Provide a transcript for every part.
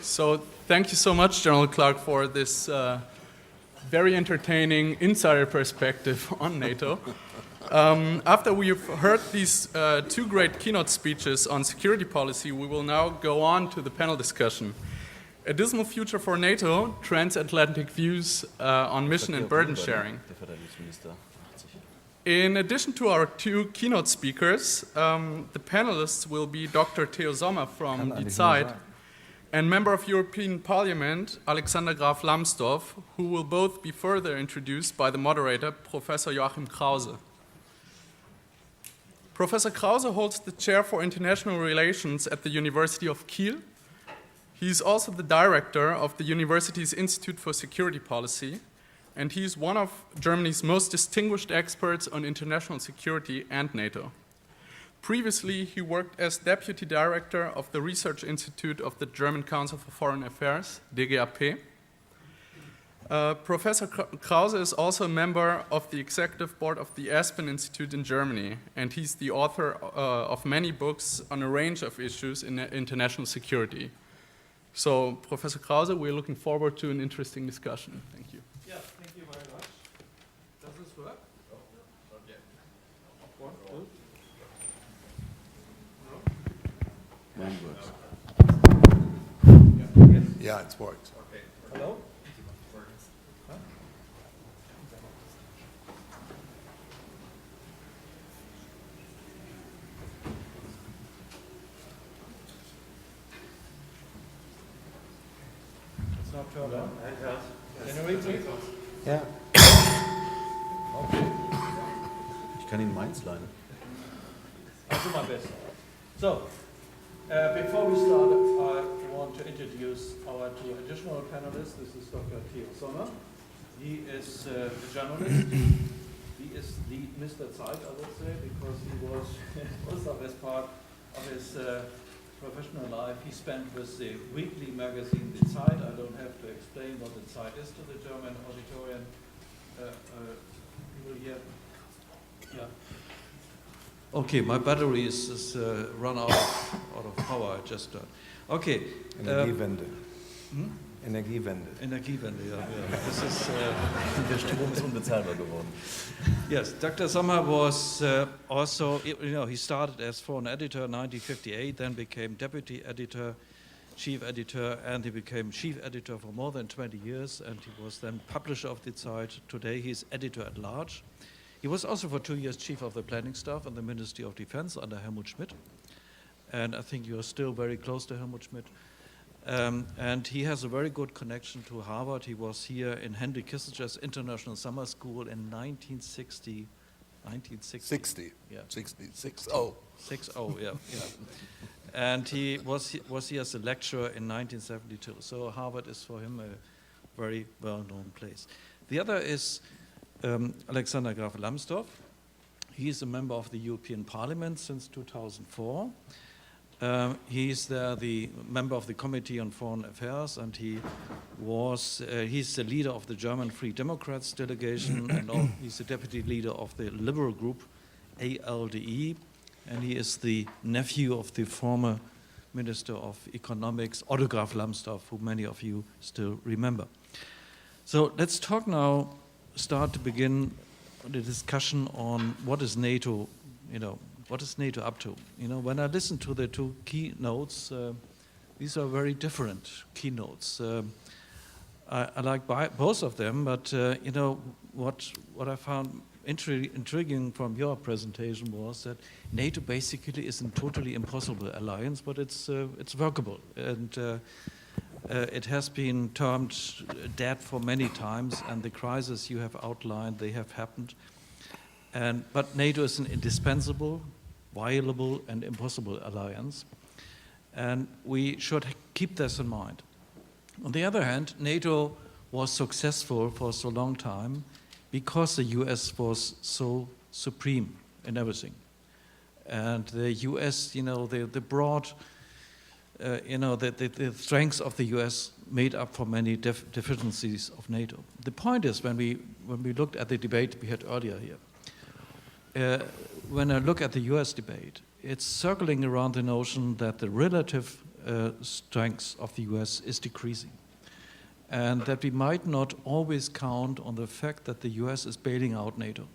So thank you so much, General Clark, for this very entertaining insider perspective on NATO. After we've heard these two great keynote speeches on security policy, we will now go on to the panel discussion. A dismal future for NATO, transatlantic views on mission and burden sharing. In addition to our two keynote speakers, the panelists will be Dr. Theo Sommer from Die Zeit and Member of European Parliament, Alexander Graf Lambsdorff, who will both be further introduced by the moderator, Professor Joachim Krause. Professor Krause holds the chair for international relations at the University of Kiel. He is also the director of the university's Institute for Security Policy, and he is one of Germany's most distinguished experts on international security and NATO. Previously, he worked as deputy director of the Research Institute of the German Council for Foreign Affairs, DGAP. Professor Krause is also a member of the executive board of the Aspen Institute in Germany, and he's the author of many books on a range of issues in international security. So, Professor Krause, we're looking forward to an interesting discussion. Thank you. Yeah, thank you very much. Does this work? Not yet. One, two. Mine works. Yeah, it works. okay. Hello? Huh? It's not turned on. Can you read me? Ja. Okay. Ich kann Ihnen meins leihen. I'll do my best. So, before we start, I want to introduce our two additional panelists. This is Dr. Theo Sommer. He is a journalist. He is the Mr. Zeit, I would say, because he was most of his part of his professional life he spent with the weekly magazine Die Zeit. I don't have to explain what Die Zeit is to the German auditorium. People here. Yeah. Okay, my battery is run out of power. I just okay. Energiewende. Energiewende. Energiewende. Yeah. This is. Der Strom ist unbezahlbar geworden. Yes, Dr. Sommer was also. He started as foreign editor in 1958, then became deputy editor, chief editor, and he became chief editor for more than 20 years. And he was then publisher of Die Zeit. Today, he is editor at large. He was also for 2 years chief of the planning staff in the Ministry of Defense under Helmut Schmidt. And I think you are still very close to Helmut Schmidt. And he has a very good connection to Harvard. He was here in Henry Kissinger's International Summer School in 1960. 60. Yeah. 60. 60. 60, yeah. And he was here as a lecturer in 1972. So Harvard is for him a very well-known place. The other is Alexander Graf Lambsdorff. He is a member of the European Parliament since 2004. He is the member of the Committee on Foreign Affairs, and he's the leader of the German Free Democrats delegation, and he's the deputy leader of the Liberal Group, ALDE, and he is the nephew of the former Minister of Economics, Otto Graf Lambsdorff, who many of you still remember. So let's start to begin the discussion on what is NATO, what is NATO up to? When I listen to the two keynotes, these are very different keynotes. I like both of them, but what I found intriguing from your presentation was that NATO basically is a totally impossible alliance, but it's workable, and it has been termed dead for many times, and the crises you have outlined, they have happened. But NATO is an indispensable, viable, and impossible alliance, and we should keep this in mind. On the other hand, NATO was successful for so long time because the US was so supreme in everything. And the US, the broad, the strengths of the US made up for many deficiencies of NATO. The point is, when we looked at the debate we had earlier here, when I look at the US debate, it's circling around the notion that the relative strength of the US is decreasing. And that we might not always count on the fact that the US is bailing out NATO.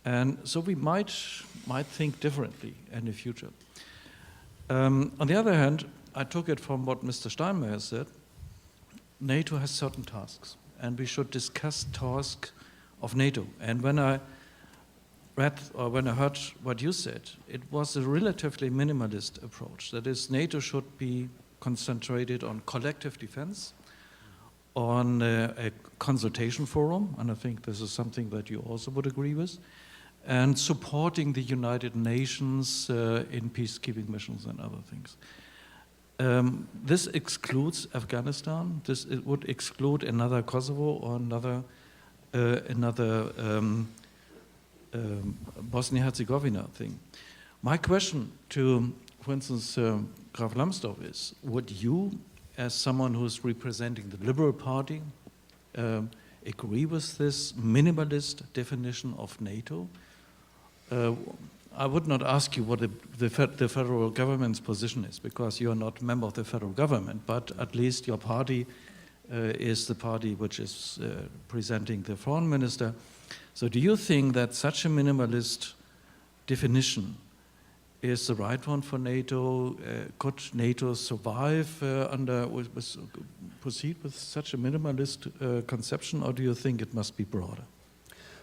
And so we might think differently in the future. On the other hand, I took it from what Mr. Steinmeier said, NATO has certain tasks, and we should discuss tasks of NATO. And when I read or when I heard what you said, it was a relatively minimalist approach. That is, NATO should be concentrated on collective defense, on a consultation forum, and I think this is something that you also would agree with, and supporting the United Nations in peacekeeping missions and other things. This excludes Afghanistan. It would exclude another Kosovo or another Bosnia-Herzegovina thing. My question to, for instance, Graf Lambsdorff is, would you, as someone who's representing the Liberal Party, agree with this minimalist definition of NATO? I would not ask you what the federal government's position is, because you are not a member of the federal government, but at least your party is the party which is presenting the foreign minister. So do you think that such a minimalist definition is the right one for NATO? Could NATO survive proceed with such a minimalist conception, or do you think it must be broader?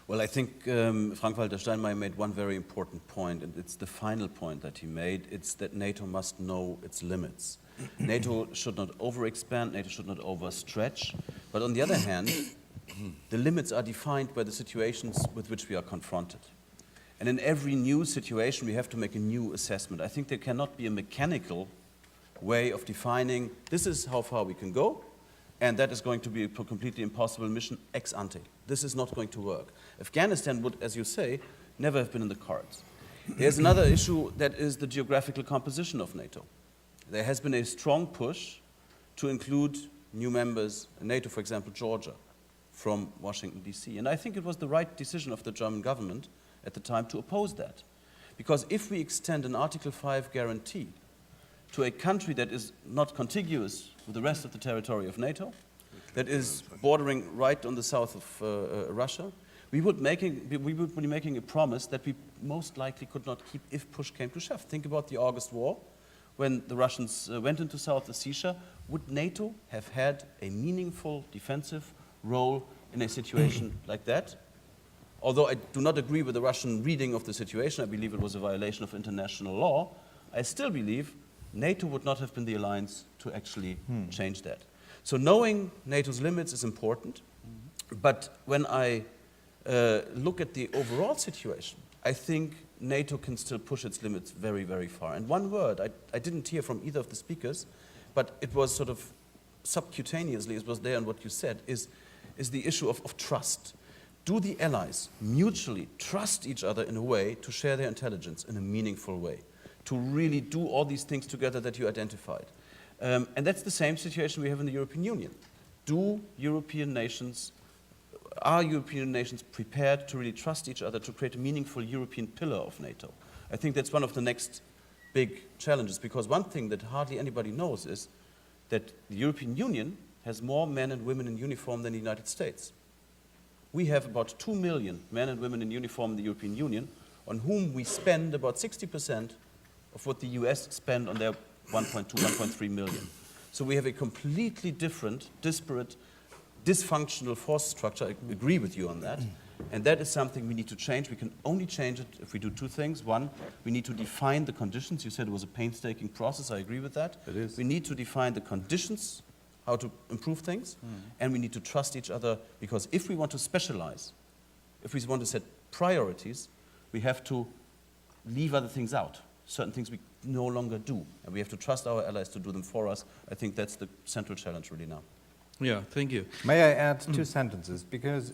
Well, I think Frank-Walter Steinmeier made one very important point, and it's the final point that he made. It's that NATO must know its limits. NATO should not overexpand, NATO should not overstretch, but on the other hand, the limits are defined by the situations with which we are confronted. And in every new situation, we have to make a new assessment. I think there cannot be a mechanical way of defining this is how far we can go, and that is going to be a completely impossible mission ex ante. This is not going to work. Afghanistan would, as you say, never have been in the cards. There's another issue that is the geographical composition of NATO. There has been a strong push to include new members in NATO, for example, Georgia, from Washington, D.C. And I think it was the right decision of the German government at the time to oppose that. Because if we extend an Article 5 guarantee to a country that is not contiguous with the rest of the territory of NATO, that is bordering right on the south of Russia, we would be making a promise that we most likely could not keep if push came to shove. Think about the August War, when the Russians went into South Ossetia. Would NATO have had a meaningful defensive role in a situation like that? Although I do not agree with the Russian reading of the situation, I believe it was a violation of international law, I still believe NATO would not have been the alliance to actually change that. So knowing NATO's limits is important, but when I look at the overall situation, I think NATO can still push its limits very, very far. And one word I didn't hear from either of the speakers, but it was sort of subcutaneously, it was there in what you said, is the issue of trust. Do the allies mutually trust each other in a way to share their intelligence in a meaningful way, to really do all these things together that you identified? And that's the same situation we have in the European Union. Are European nations prepared to really trust each other to create a meaningful European pillar of NATO? I think that's one of the next big challenges, because one thing that hardly anybody knows is that the European Union has more men and women in uniform than the United States. We have about 2 million men and women in uniform in the European Union, on whom we spend about 60% of what the US spend on their 1.2, 1.3 million. So we have a completely different, disparate, dysfunctional force structure. I agree with you on that. And that is something we need to change. We can only change it if we do two things. One, we need to define the conditions. You said it was a painstaking process. I agree with that. It is. We need to define the conditions, how to improve things, and we need to trust each other, because if we want to specialize, if we want to set priorities, we have to leave other things out. Certain things we no longer do, and we have to trust our allies to do them for us. I think that's the central challenge really now. Yeah, thank you. May I add two sentences? Because,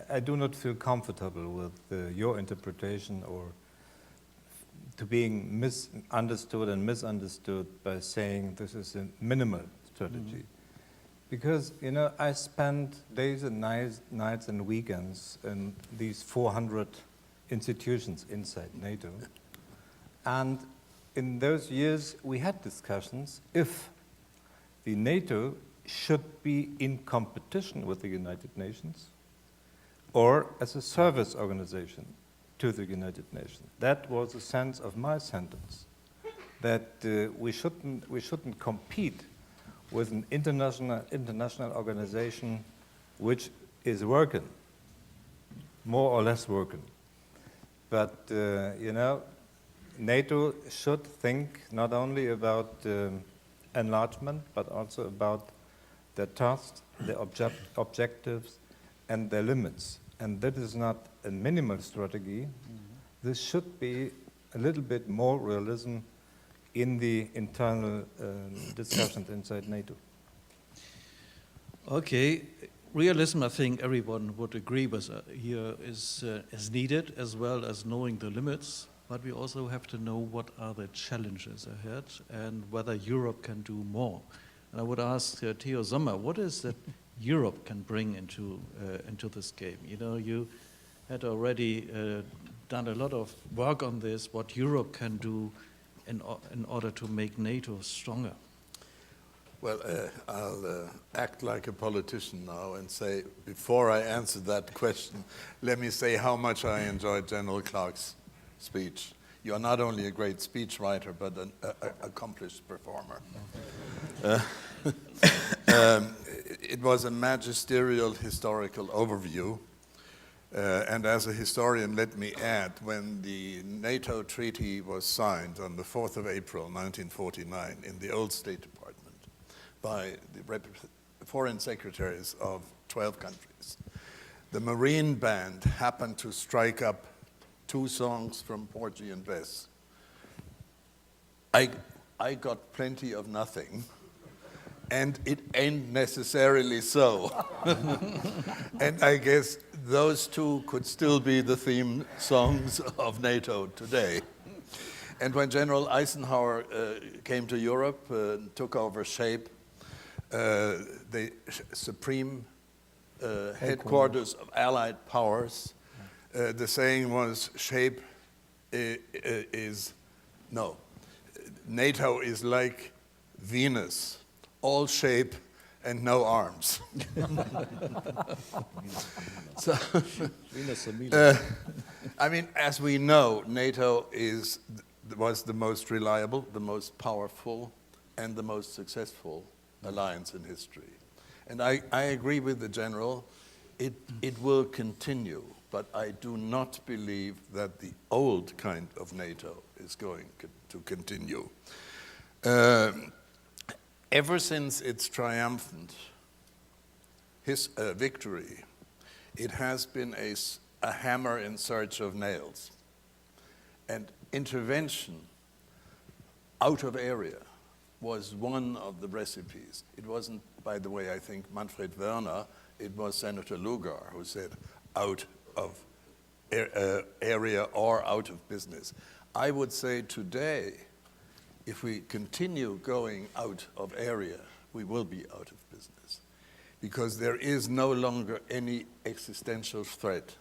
I do not feel comfortable with your interpretation or to being misunderstood and misunderstood by saying this is a minimal strategy. Because, I spend days and nights and weekends in these 400 institutions inside NATO. And, in those years, we had discussions if the NATO should be in competition with the United Nations or as a service organization to the United Nations. That was the sense of my sentence, that we shouldn't compete with an international organization which is working, more or less working. But, you know, NATO should think not only about enlargement, but also about their tasks, their objectives, and their limits. And that is not a minimal strategy. This should be a little bit more realism in the internal discussions inside NATO. Okay, realism, I think everyone would agree with here is needed, as well as knowing the limits, but we also have to know what are the challenges ahead and whether Europe can do more. And I would ask Theo Sommer, what is that Europe can bring into this game? You know, you had already done a lot of work on this, what Europe can do in order to make NATO stronger. Well, I'll act like a politician now and say, before I answer that question, let me say how much I enjoyed General Clark's speech. You are not only a great speechwriter, but an accomplished performer. It was a magisterial historical overview. And as a historian, let me add, when the NATO treaty was signed on the 4th of April, 1949, in the old State Department by the foreign secretaries of 12 countries, the Marine Band happened to strike up 2 songs from Porgy and Bess. I got plenty of nothing, and it ain't necessarily so. And I guess those 2 could still be the theme songs of NATO today. And when General Eisenhower came to Europe, took over SHAPE, the supreme headquarters of Allied powers, the saying was, SHAPE NATO is like Venus, all shape and no arms. So, I mean, as we know, NATO was the most reliable, the most powerful, and the most successful alliance in history. And I agree with the General, it will continue, but I do not believe that the old kind of NATO is going to continue. Ever since its triumphant victory, it has been a hammer in search of nails. And intervention out of area was one of the recipes. It wasn't, by the way, I think Manfred Wörner, it was Senator Lugar who said out of area or out of business. I would say today, if we continue going out of area, we will be out of business, because there is no longer any existential threat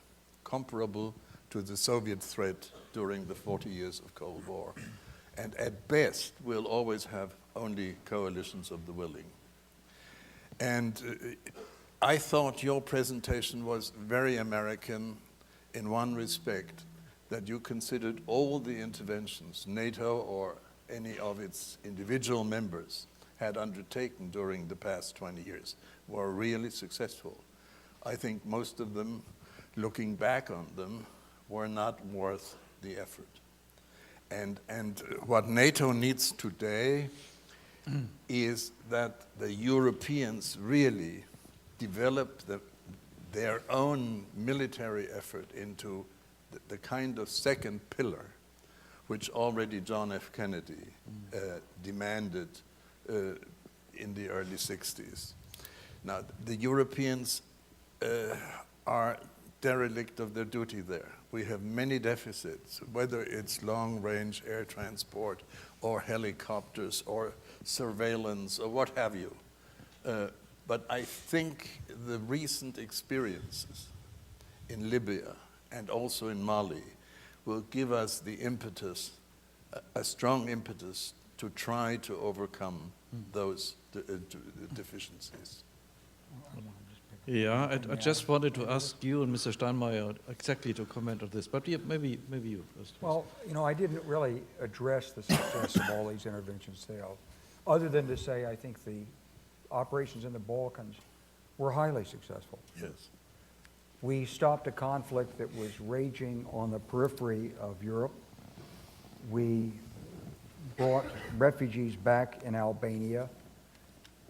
comparable to the Soviet threat during the 40 years of Cold War. And at best, we'll always have only coalitions of the willing. And I thought your presentation was very American in one respect, that you considered all the interventions NATO or any of its individual members had undertaken during the past 20 years were really successful. I think most of them, looking back on them, were not worth the effort. And what NATO needs today is that the Europeans really develop their own military effort into the kind of second pillar which already John F. Kennedy demanded in the early 60s. Now, the Europeans are derelict of their duty there. We have many deficits, whether it's long-range air transport or helicopters or surveillance or what have you. But I think the recent experiences in Libya and also in Mali will give us the impetus a strong impetus to try to overcome those deficiencies. Yeah, I just wanted to ask you and Mr. Steinmeier exactly to comment on this, but maybe you first. Well, you know, I didn't really address the success of all these interventions there, other than to say I think the operations in the Balkans were highly successful. Yes. We stopped a conflict that was raging on the periphery of Europe. We brought refugees back in Albania.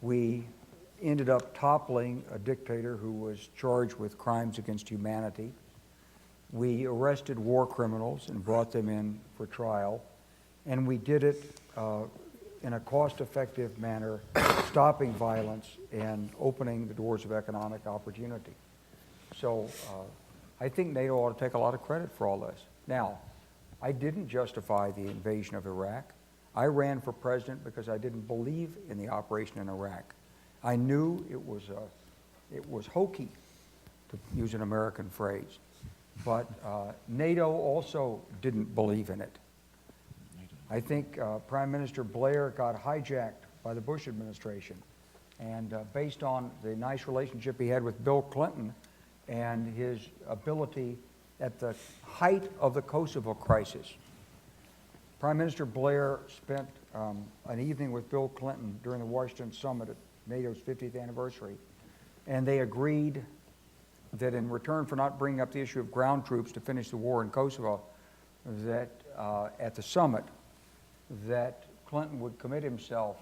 We ended up toppling a dictator who was charged with crimes against humanity. We arrested war criminals and brought them in for trial. And we did it in a cost-effective manner, stopping violence and opening the doors of economic opportunity. So I think NATO ought to take a lot of credit for all this. Now, I didn't justify the invasion of Iraq. I ran for president because I didn't believe in the operation in Iraq. I knew it was hokey, to use an American phrase. But NATO also didn't believe in it. I think Prime Minister Blair got hijacked by the Bush administration. And based on the nice relationship he had with Bill Clinton and his ability at the height of the Kosovo crisis, Prime Minister Blair spent an evening with Bill Clinton during the Washington summit at NATO's 50th anniversary, and they agreed that in return for not bringing up the issue of ground troops to finish the war in Kosovo, that at the summit, that Clinton would commit himself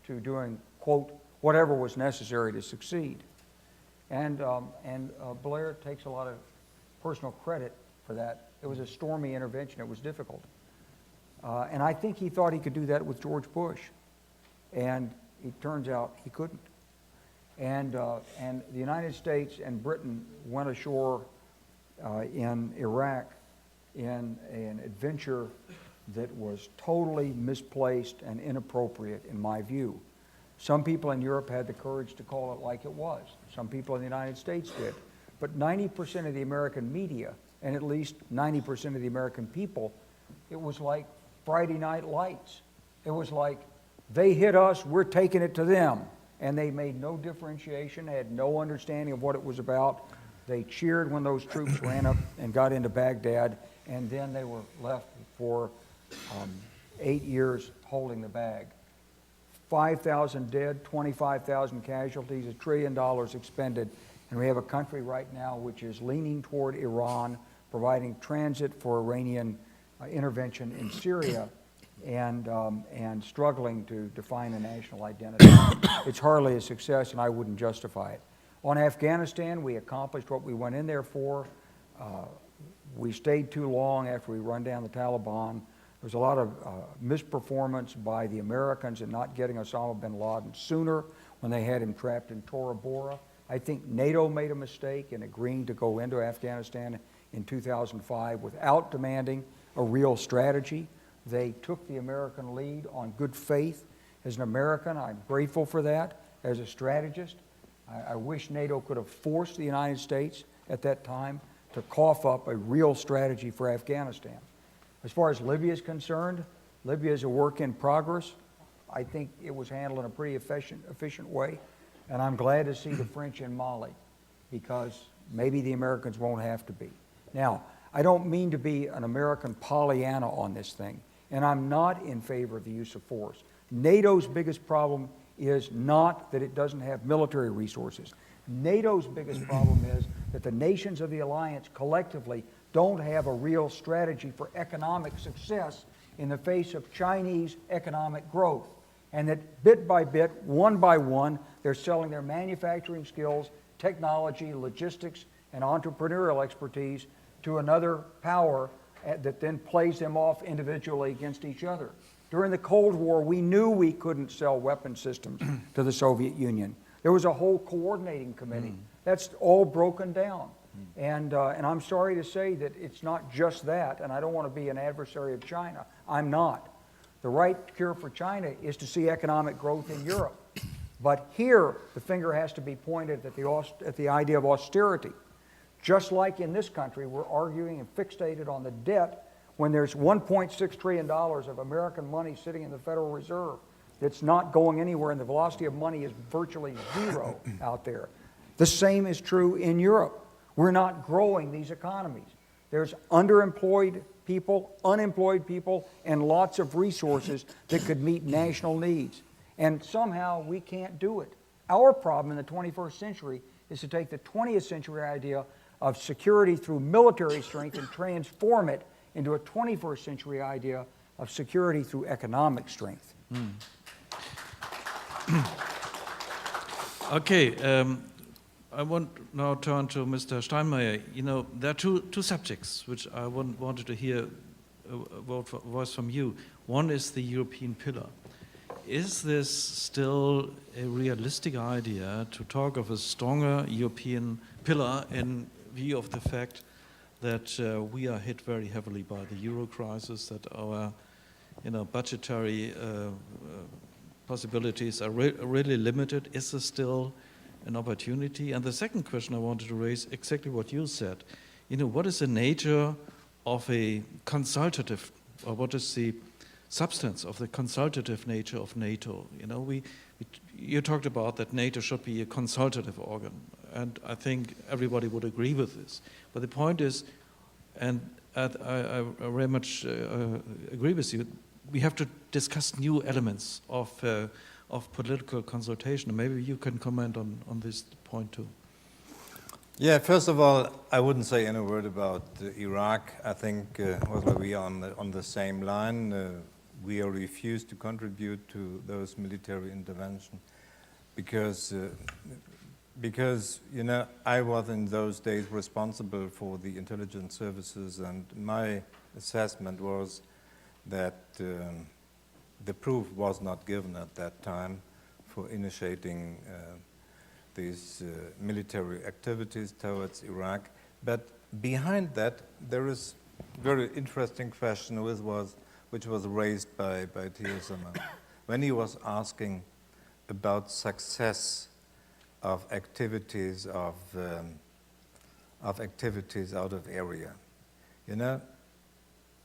to doing, quote, whatever was necessary to succeed. And Blair takes a lot of personal credit for that. It was a stormy intervention. It was difficult. And I think he thought he could do that with George Bush. And it turns out he couldn't. And the United States and Britain went ashore in Iraq in an adventure that was totally misplaced and inappropriate in my view. Some people in Europe had the courage to call it like it was. Some people in the United States did. But 90% of the American media, and at least 90% of the American people, it was like Friday Night Lights. It was like, they hit us, we're taking it to them. And they made no differentiation, had no understanding of what it was about. They cheered when those troops ran up and got into Baghdad, and then they were left for 8 years holding the bag. 5,000 dead, 25,000 casualties, $1 trillion expended, and we have a country right now which is leaning toward Iran, providing transit for Iranian intervention in Syria, and struggling to define a national identity. It's hardly a success, and I wouldn't justify it. On Afghanistan, we accomplished what we went in there for. We stayed too long after we run down the Taliban. There was a lot of misperformance by the Americans in not getting Osama bin Laden sooner when they had him trapped in Tora Bora. I think NATO made a mistake in agreeing to go into Afghanistan in 2005 without demanding a real strategy. They took the American lead on good faith. As an American, I'm grateful for that. As a strategist, I wish NATO could have forced the United States at that time to cough up a real strategy for Afghanistan. As far as Libya is concerned, Libya is a work in progress. I think it was handled in a pretty efficient way, and I'm glad to see the French in Mali, because maybe the Americans won't have to be. Now, I don't mean to be an American Pollyanna on this thing, and I'm not in favor of the use of force. NATO's biggest problem is not that it doesn't have military resources. NATO's biggest problem is that the nations of the alliance collectively don't have a real strategy for economic success in the face of Chinese economic growth. And that bit by bit, one by one, they're selling their manufacturing skills, technology, logistics, and entrepreneurial expertise to another power that then plays them off individually against each other. During the Cold War, we knew we couldn't sell weapon systems to the Soviet Union. There was a whole coordinating committee. That's all broken down. And I'm sorry to say that it's not just that, and I don't want to be an adversary of China. I'm not. The right cure for China is to see economic growth in Europe. But here, the finger has to be pointed at the idea of austerity. Just like in this country, we're arguing and fixated on the debt, when there's $1.6 trillion of American money sitting in the Federal Reserve that's not going anywhere, and the velocity of money is virtually zero out there. The same is true in Europe. We're not growing these economies. There's underemployed people, unemployed people, and lots of resources that could meet national needs. And somehow we can't do it. Our problem in the 21st century is to take the 20th century idea of security through military strength and transform it into a 21st century idea of security through economic strength. Okay, I want now turn to Mr. Steinmeier. You know, there are two subjects which I wanted to hear a voice from you. One is the European pillar. Is this still a realistic idea to talk of a stronger European pillar in view of the fact that we are hit very heavily by the euro crisis, that our budgetary possibilities are really limited? Is there still an opportunity? And the second question I wanted to raise, exactly what you said. You know, what is the nature of a consultative, or what is the substance of the consultative nature of NATO? You know, you talked about that NATO should be a consultative organ, and I think everybody would agree with this. But the point is, and I very much agree with you, we have to discuss new elements of political consultation. Maybe you can comment on this point too. Yeah, first of all, I wouldn't say any word about Iraq. I think we are on the same line. We are refused to contribute to those military interventions because I was in those days responsible for the intelligence services, and my assessment was that the proof was not given at that time for initiating these military activities towards Iraq. But behind that, there is a very interesting question which was raised by Theo Sommer when he was asking about success of activities out of area. You know,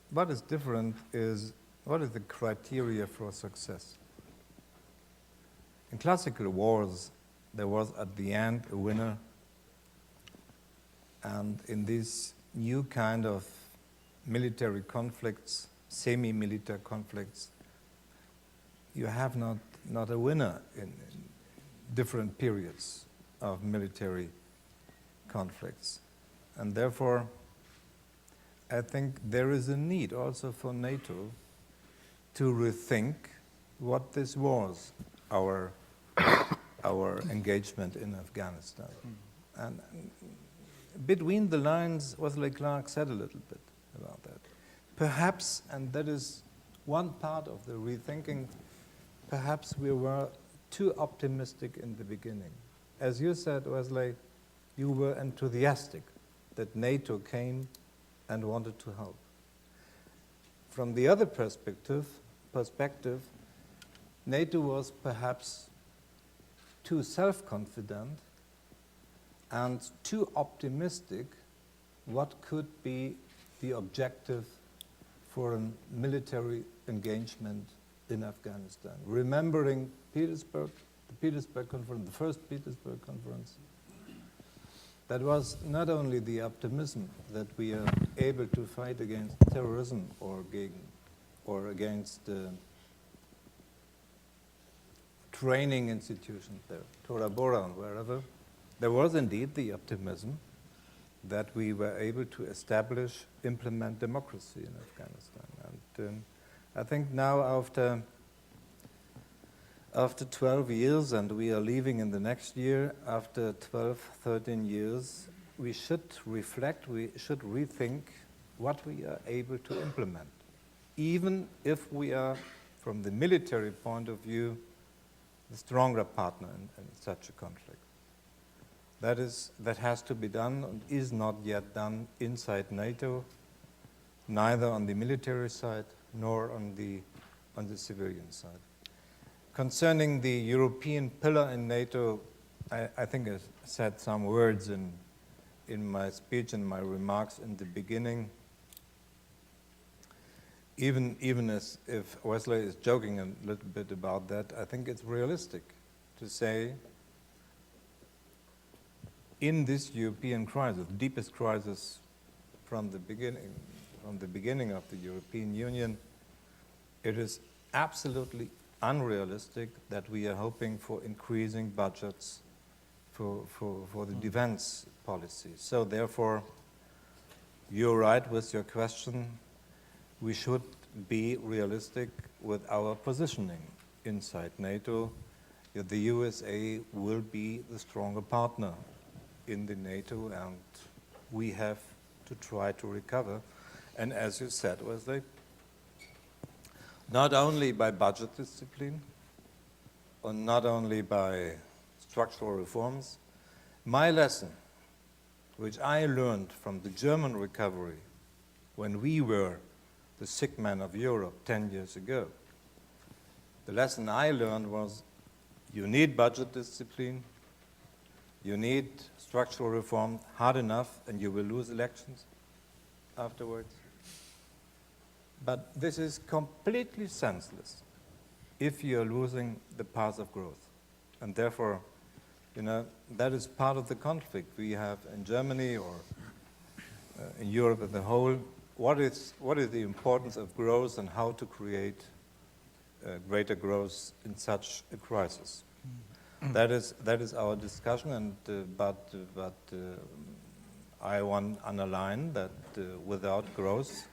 what is different is what is the criteria for success? In classical wars, there was at the end a winner, and in these new kind of military conflicts, semi-military conflicts, you have not a winner in different periods of military conflicts. And therefore, I think there is a need also for NATO to rethink what this was, our engagement in Afghanistan. And between the lines, Wesley Clark said a little bit about that. Perhaps, and that is one part of the rethinking, perhaps we were too optimistic in the beginning. As you said, Wesley, you were enthusiastic that NATO came and wanted to help. From the other perspective, NATO was perhaps too self-confident and too optimistic what could be the objective for a military engagement in Afghanistan. Remembering Petersburg, the Petersburg Conference, the first Petersburg Conference, that was not only the optimism that we are able to fight against terrorism or against training institutions there, Tora Bora and wherever. There was indeed the optimism that we were able to establish, implement democracy in Afghanistan. And I think now after 12 years, and we are leaving in the next year, after 12, 13 years, we should reflect, we should rethink what we are able to implement, even if we are, from the military point of view, the stronger partner in such a conflict. That has to be done and is not yet done inside NATO, neither on the military side nor on the civilian side. Concerning the European pillar in NATO, I think I said some words in my speech, in my remarks in the beginning. even as if Wesley is joking a little bit about that, I think it's realistic to say in this European crisis, the deepest crisis from the beginning of the European Union, it is absolutely unrealistic that we are hoping for increasing budgets for the defense policy. So therefore, you're right with your question. We should be realistic with our positioning inside NATO. The USA will be the stronger partner in the NATO, and we have to try to recover. And as you said, Wesley, not only by budget discipline, or not only by structural reforms. My lesson, which I learned from the German recovery when we were the sick man of Europe 10 years ago, the lesson I learned was you need budget discipline, you need structural reform hard enough, and you will lose elections afterwards. But this is completely senseless if you're losing the path of growth. And therefore, that is part of the conflict we have in Germany or in Europe as a whole. What is the importance of growth and how to create greater growth in such a crisis? That is our discussion, and but I want to underline that without growth,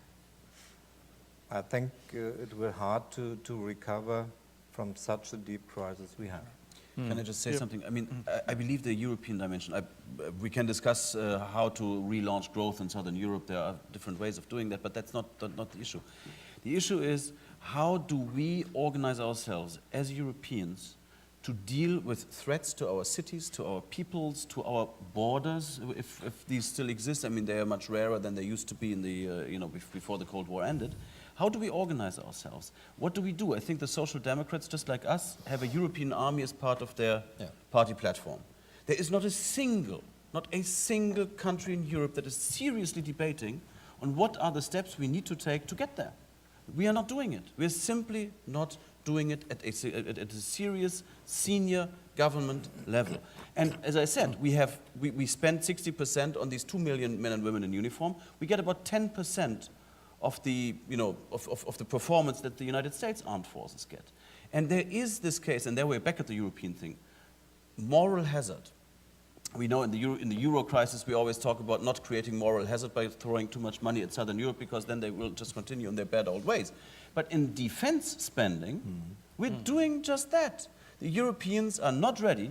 I think it will be hard to recover from such a deep crisis we have. Can I just say something? I mean, I believe the European dimension, we can discuss how to relaunch growth in Southern Europe. There are different ways of doing that, but that's not the issue. The issue is, how do we organize ourselves as Europeans to deal with threats to our cities, to our peoples, to our borders, if these still exist? I mean, they are much rarer than they used to be in the, before the Cold War ended. How do we organize ourselves? What do we do? I think the Social Democrats, just like us, have a European army as part of their party platform. There is not a single country in Europe that is seriously debating on what are the steps we need to take to get there. We are not doing it. We are simply not doing it at a serious senior government level. And as I said, we spend 60% on these 2 million men and women in uniform. We get about 10% of the, of the performance that the United States Armed Forces get. And there is this case, and there we're back at the European thing, moral hazard. We know in the Euro crisis we always talk about not creating moral hazard by throwing too much money at Southern Europe, because then they will just continue in their bad old ways. But in defense spending, we're doing just that. The Europeans are not ready,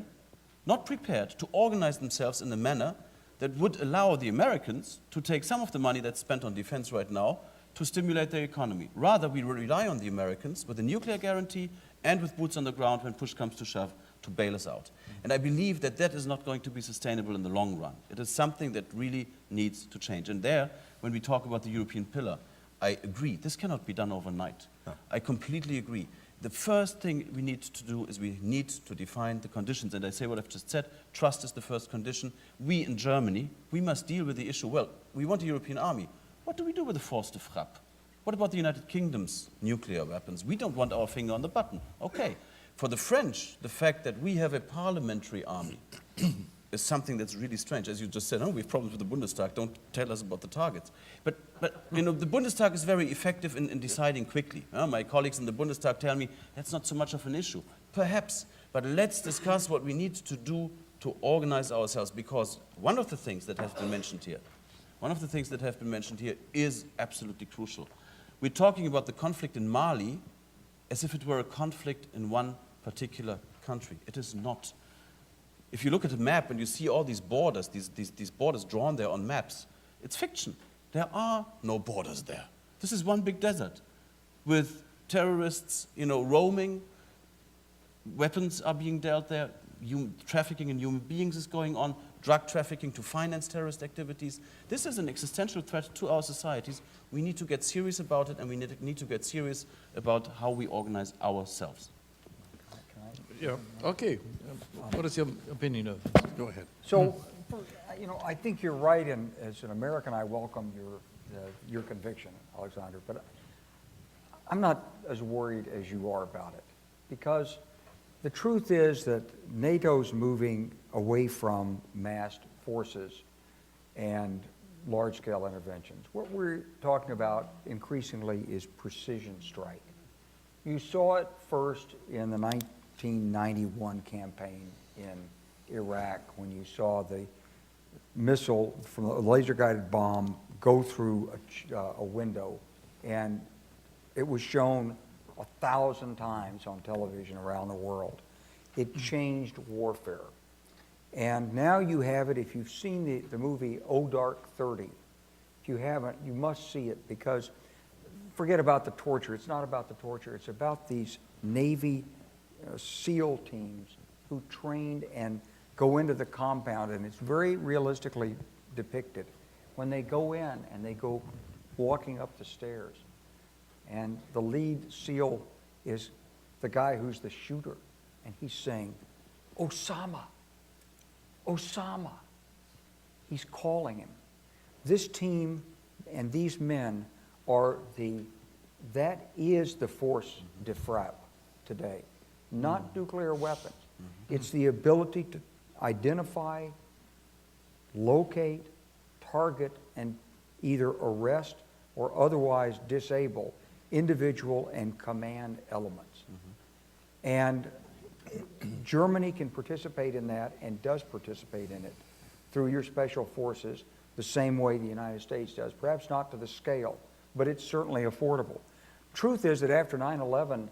not prepared to organize themselves in a manner that would allow the Americans to take some of the money that's spent on defense right now to stimulate their economy. Rather, we rely on the Americans with a nuclear guarantee and with boots on the ground when push comes to shove to bail us out. And I believe that that is not going to be sustainable in the long run. It is something that really needs to change. And there, when we talk about the European pillar, I agree. This cannot be done overnight. No. I completely agree. The first thing we need to do is we need to define the conditions. And I say what I've just said, trust is the first condition. We in Germany, we must deal with the issue. Well, we want a European army. What do we do with the force de frappe? What about the United Kingdom's nuclear weapons? We don't want our finger on the button. Okay. For the French, the fact that we have a parliamentary army is something that's really strange. As you just said, we have problems with the Bundestag. Don't tell us about the targets. But the Bundestag is very effective in deciding quickly. My colleagues in the Bundestag tell me that's not so much of an issue. Perhaps, but let's discuss what we need to do to organize ourselves, because one of the things that has been mentioned here, is absolutely crucial. We're talking about the conflict in Mali as if it were a conflict in one particular country. It is not. If you look at a map and you see all these borders, these borders drawn there on maps, it's fiction. There are no borders there. This is one big desert with terrorists, roaming. Weapons are being dealt there. Trafficking in human beings is going on. Drug trafficking to finance terrorist activities. This is an existential threat to our societies. We need to get serious about it, and we need to get serious about how we organize ourselves. Yeah, okay. What is your opinion of? Go ahead. So, I think you're right, and as an American, I welcome your conviction, Alexander. But I'm not as worried as you are about it, because the truth is that NATO's moving away from massed forces and large-scale interventions. What we're talking about increasingly is precision strike. You saw it first in the 1991 campaign in Iraq, when you saw the missile from a laser-guided bomb go through a window, and it was shown 1,000 times on television around the world. It changed warfare. And now you have it, if you've seen the movie O Dark 30, if you haven't, you must see it, because forget about the torture. It's not about the torture. It's about these Navy SEAL teams who trained and go into the compound, and it's very realistically depicted. When they go in and they go walking up the stairs, and the lead SEAL is the guy who's the shooter, and he's saying, Osama, Osama. He's calling him. This team and these men are that is the force de frappe today, not nuclear weapons. It's the ability to identify, locate, target, and either arrest or otherwise disable individual and command elements. And Germany can participate in that and does participate in it through your special forces the same way the United States does. Perhaps not to the scale, but it's certainly affordable. Truth is that after 9/11,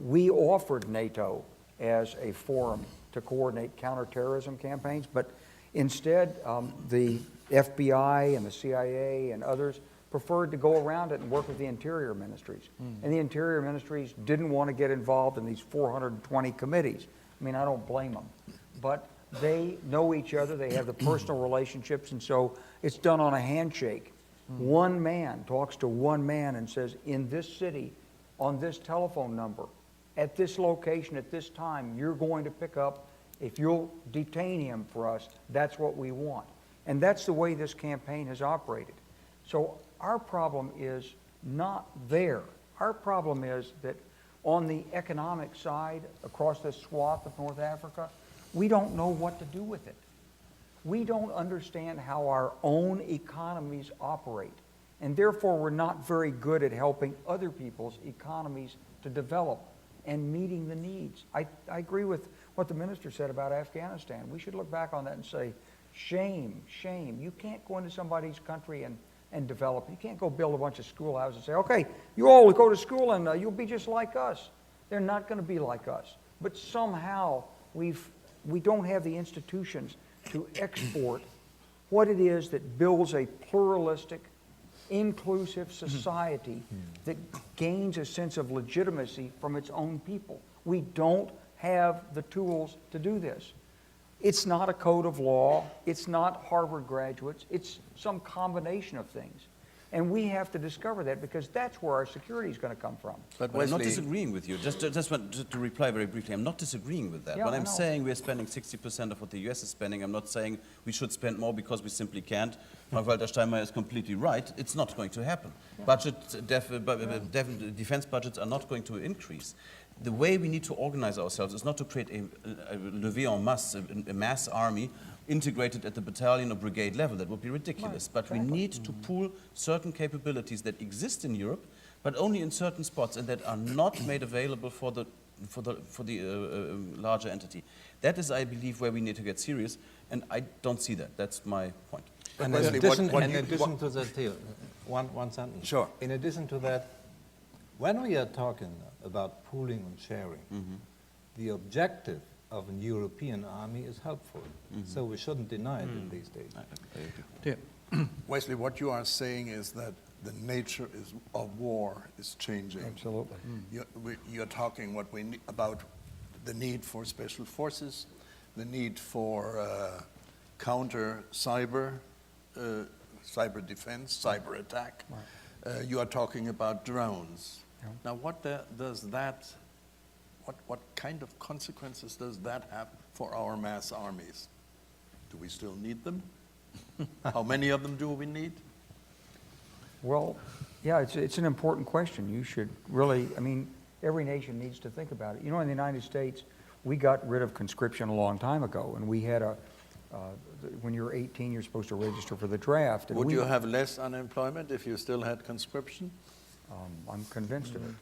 we offered NATO as a forum to coordinate counterterrorism campaigns, but instead the FBI and the CIA and others preferred to go around it and work with the interior ministries. And the interior ministries didn't want to get involved in these 420 committees. I mean, I don't blame them. But they know each other, they have the personal relationships, and so it's done on a handshake. One man talks to one man and says, in this city, on this telephone number, at this location, at this time, you're going to pick up, if you'll detain him for us, that's what we want. And that's the way this campaign has operated. So our problem is not there. Our problem is that on the economic side, across this swath of North Africa, we don't know what to do with it. We don't understand how our own economies operate, and therefore we're not very good at helping other people's economies to develop and meeting the needs. I agree with what the minister said about Afghanistan. We should look back on that and say, shame, shame. You can't go into somebody's country and develop. You can't go build a bunch of schoolhouses and say, okay, you all go to school and you'll be just like us. They're not going to be like us. But somehow we don't have the institutions to export what it is that builds a pluralistic, inclusive society that gains a sense of legitimacy from its own people. We don't have the tools to do this. It's not a code of law. It's not Harvard graduates. It's some combination of things. And we have to discover that, because that's where our security is going to come from. But I'm not disagreeing with you. Just want to reply very briefly. I'm not disagreeing with that. Yeah, when I I'm know. saying we're spending 60% of what the US is spending, I'm not saying we should spend more because we simply can't. Frank-Walter Steinmeier is completely right. It's not going to happen. Defense budgets are not going to increase. The way we need to organize ourselves is not to create a levée en masse, a mass army integrated at the battalion or brigade level. That would be ridiculous. Right, but we need to pool certain capabilities that exist in Europe, but only in certain spots, and that are not made available for the larger entity. That is, I believe, where we need to get serious, and I don't see that. That's my point. And Leslie, in addition, what in you- addition to that, Theo, one sentence. Sure. In addition to that, when we are talking about pooling and sharing, the objective of a European army is helpful. So we shouldn't deny it in these days. Wesley, what you are saying is that the nature of war is changing. Absolutely. You're talking about the need for special forces, the need for counter cyber defense, cyber attack. You are talking about drones. Yeah. Now, what kind of consequences does that have for our mass armies? Do we still need them? How many of them do we need? Well, Yeah, it's an important question. You should really, I mean, every nation needs to think about it. You know, in the United States, we got rid of conscription a long time ago, and we had when you're 18, you're supposed to register for the draft. And Would you have less unemployment if you still had conscription? I'm convinced of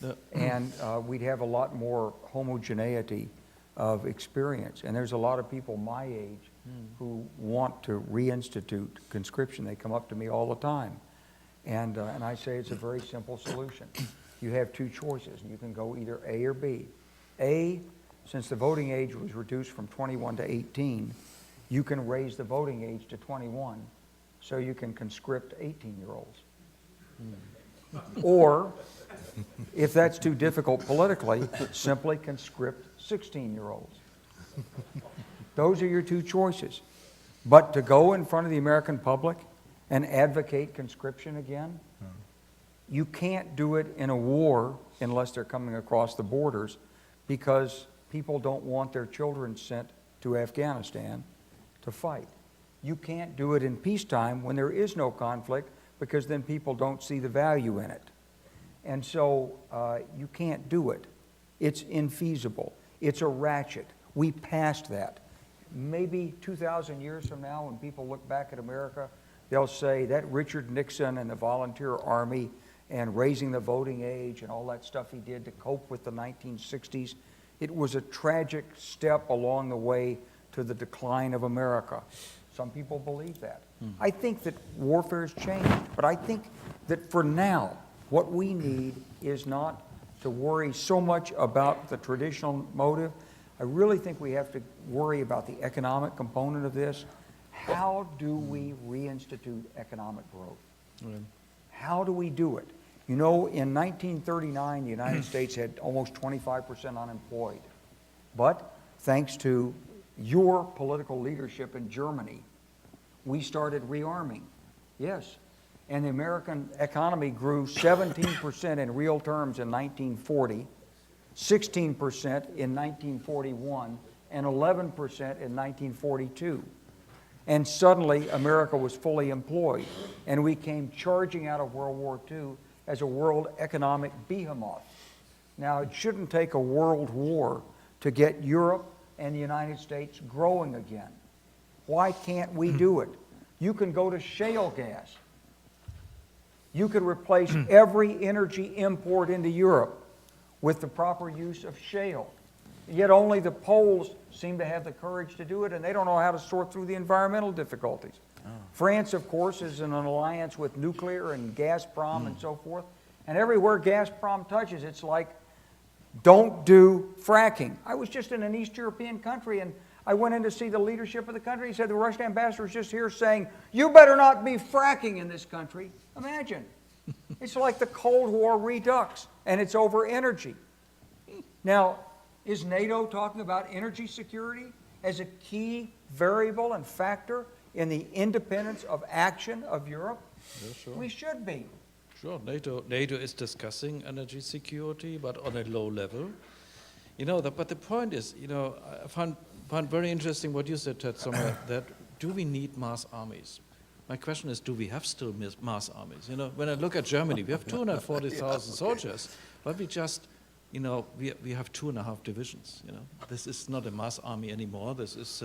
it. And we'd have a lot more homogeneity of experience. And there's a lot of people my age who want to reinstitute conscription. They come up to me all the time. And I say it's a very simple solution. You have two choices. You can go either A or B. A, since the voting age was reduced from 21 to 18, you can raise the voting age to 21 so you can conscript 18-year-olds. Or, if that's too difficult politically, simply conscript 16-year-olds. Those are your two choices. But to go in front of the American public and advocate conscription again, you can't do it in a war unless they're coming across the borders, because people don't want their children sent to Afghanistan to fight. You can't do it in peacetime when there is no conflict, because then people don't see the value in it. And so you can't do it. It's infeasible. It's a ratchet. We passed that. Maybe 2,000 years from now, when people look back at America, they'll say that Richard Nixon and the volunteer army and raising the voting age and all that stuff he did to cope with the 1960s, it was a tragic step along the way to the decline of America. Some people believe that. I think that warfare's changed, but I think that for now, what we need is not to worry so much about the traditional motive. I really think we have to worry about the economic component of this. How do we reinstitute economic growth? How do we do it? You know, in 1939, the United States had almost 25% unemployed. But thanks to your political leadership in Germany, we started rearming. Yes. And the American economy grew 17% in real terms in 1940, 16% in 1941, and 11% in 1942. And suddenly, America was fully employed, and we came charging out of World War II as a world economic behemoth. Now, it shouldn't take a world war to get Europe and the United States growing again. Why can't we do it? You can go to shale gas. You could replace every energy import into Europe with the proper use of shale. Yet only the Poles seem to have the courage to do it, and they don't know how to sort through the environmental difficulties. France, of course, is in an alliance with nuclear and Gazprom and so forth. And everywhere Gazprom touches, it's like, don't do fracking. I was just in an East European country, and I went in to see the leadership of the country. He said, the Russian ambassador is just here saying, you better not be fracking in this country. Imagine. It's like the Cold War redux, and it's over energy. Now, is NATO talking about energy security as a key variable and factor in the independence of action of Europe? Yeah, sure. We should be. Sure, NATO is discussing energy security, but on a low level. You know, but the point is, you know, I found very interesting what you said, Ted Sommer, that do we need mass armies? My question is, do we have still mass armies? You know, when I look at Germany, we have 240,000 soldiers, but we just, you know, we have 2.5 divisions. You know, this is not a mass army anymore. This is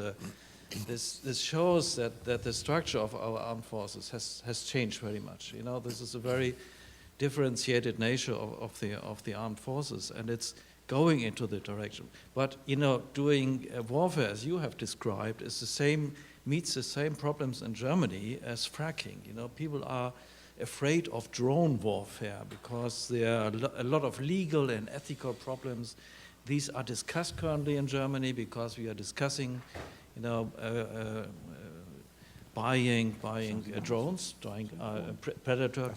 this shows that the structure of our armed forces has changed very much. You know, this is a very differentiated nature of the armed forces, and it's going into the direction. But you know, doing warfare as you have described is the same, meets the same problems in Germany as fracking. You know, people are afraid of drone warfare because there are a lot of legal and ethical problems. These are discussed currently in Germany because we are discussing, you know, buying drones, predator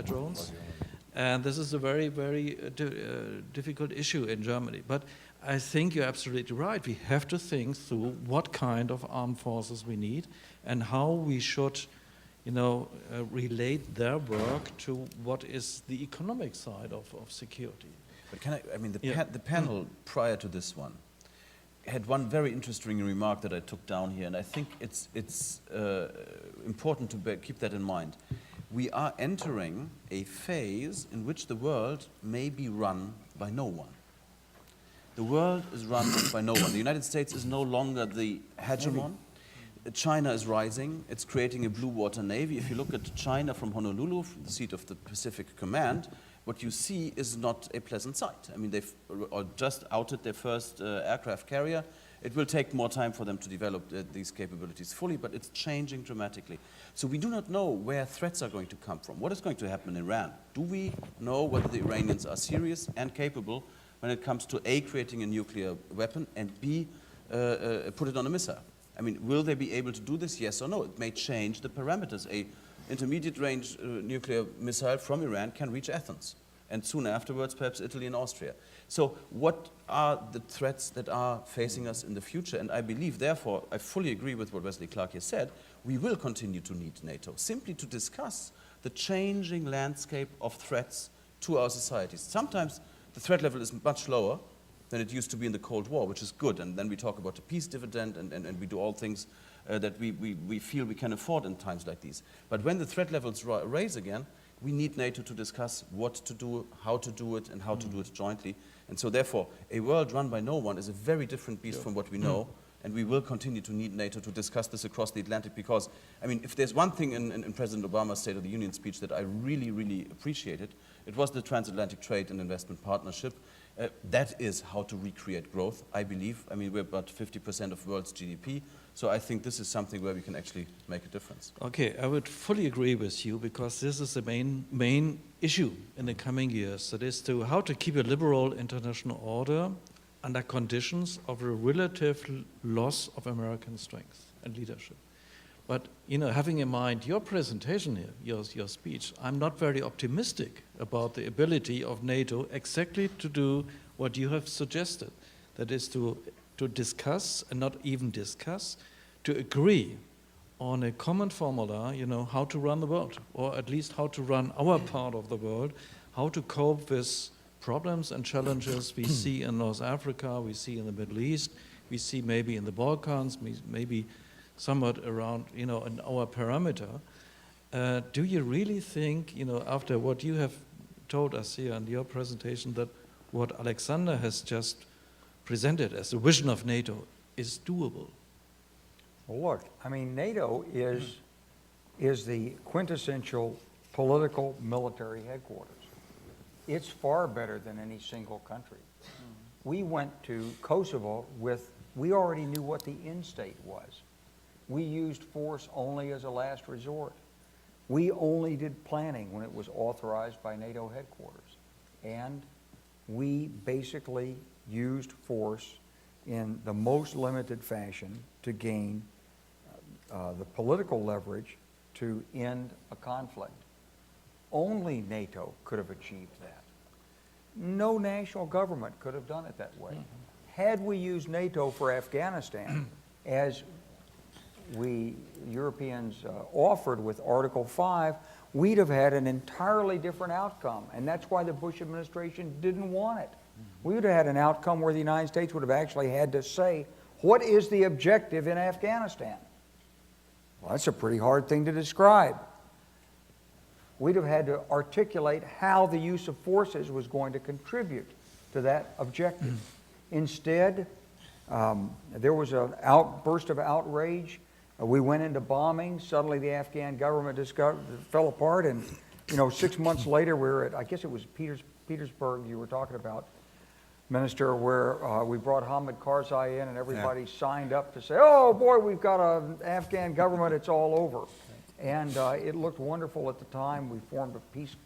drones. And this is a very, very difficult issue in Germany. But I think you're absolutely right. We have to think through what kind of armed forces we need and how we should, you know, relate their work to what is the economic side of security. But the panel prior to this one had one very interesting remark that I took down here, and I think it's important to keep that in mind. we are entering a phase in which the world may be run by no one. The world is run by no one. The United States is no longer the hegemon. China is rising. It's creating a blue water navy. If you look at China from Honolulu, from the seat of the Pacific Command, what you see is not a pleasant sight. I mean, they've just outed their first aircraft carrier. It will take more time for them to develop these capabilities fully, but it's changing dramatically. So we do not know where threats are going to come from. What is going to happen in Iran? Do we know whether the Iranians are serious and capable when it comes to A, creating a nuclear weapon, and B, put it on a missile? I mean, will they be able to do this, yes or no? It may change the parameters. A intermediate range nuclear missile from Iran can reach Athens, and soon afterwards, perhaps Italy and Austria. So what are the threats that are facing us in the future? And I believe, therefore, I fully agree with what Wesley Clark here said, we will continue to need NATO, simply to discuss the changing landscape of threats to our societies. Sometimes the threat level is much lower than it used to be in the Cold War, which is good, and then we talk about the peace dividend, and we do all things that we feel we can afford in times like these. But when the threat levels raise again, we need NATO to discuss what to do, how to do it, and how to do it jointly. And so therefore, a world run by no one is a very different beast from what we know, and we will continue to need NATO to discuss this across the Atlantic because, I mean, if there's one thing in President Obama's State of the Union speech that I really, really appreciated, it was the Transatlantic Trade and Investment Partnership. That is how to recreate growth, I believe. I mean, we're about 50% of the world's GDP, so I think this is something where we can actually make a difference. Okay, I would fully agree with you because this is the main issue in the coming years. That is to how to keep a liberal international order under conditions of a relative loss of American strength and leadership. But having in mind your presentation here, your speech, I'm not very optimistic about the ability of NATO exactly to do what you have suggested. That is to discuss, and not even discuss, to agree on a common formula, how to run the world, or at least how to run our part of the world, how to cope with problems and challenges we see in North Africa, we see in the Middle East, we see maybe in the Balkans, maybe somewhat around, in our perimeter. Do you really think, after what you have told us here in your presentation, that what Alexander has just presented as the vision of NATO is doable? Well, look, I mean, NATO is the quintessential political military headquarters. It's far better than any single country. We went to Kosovo we already knew what the end state was. We used force only as a last resort. We only did planning when it was authorized by NATO headquarters. And we basically used force in the most limited fashion to gain the political leverage to end a conflict. Only NATO could have achieved that. No national government could have done it that way. Had we used NATO for Afghanistan, as we Europeans offered with Article 5, we'd have had an entirely different outcome. And that's why the Bush administration didn't want it. We would have had an outcome where the United States would have actually had to say, what is the objective in Afghanistan? Well, that's a pretty hard thing to describe. We'd have had to articulate how the use of forces was going to contribute to that objective. Instead, there was an outburst of outrage. We went into bombing. Suddenly the Afghan government fell apart, and 6 months later we were at, I guess it was Petersburg you were talking about, Minister, where we brought Hamid Karzai in and everybody signed up to say, oh boy, we've got an Afghan government, it's all over. And it looked wonderful at the time. We formed a peace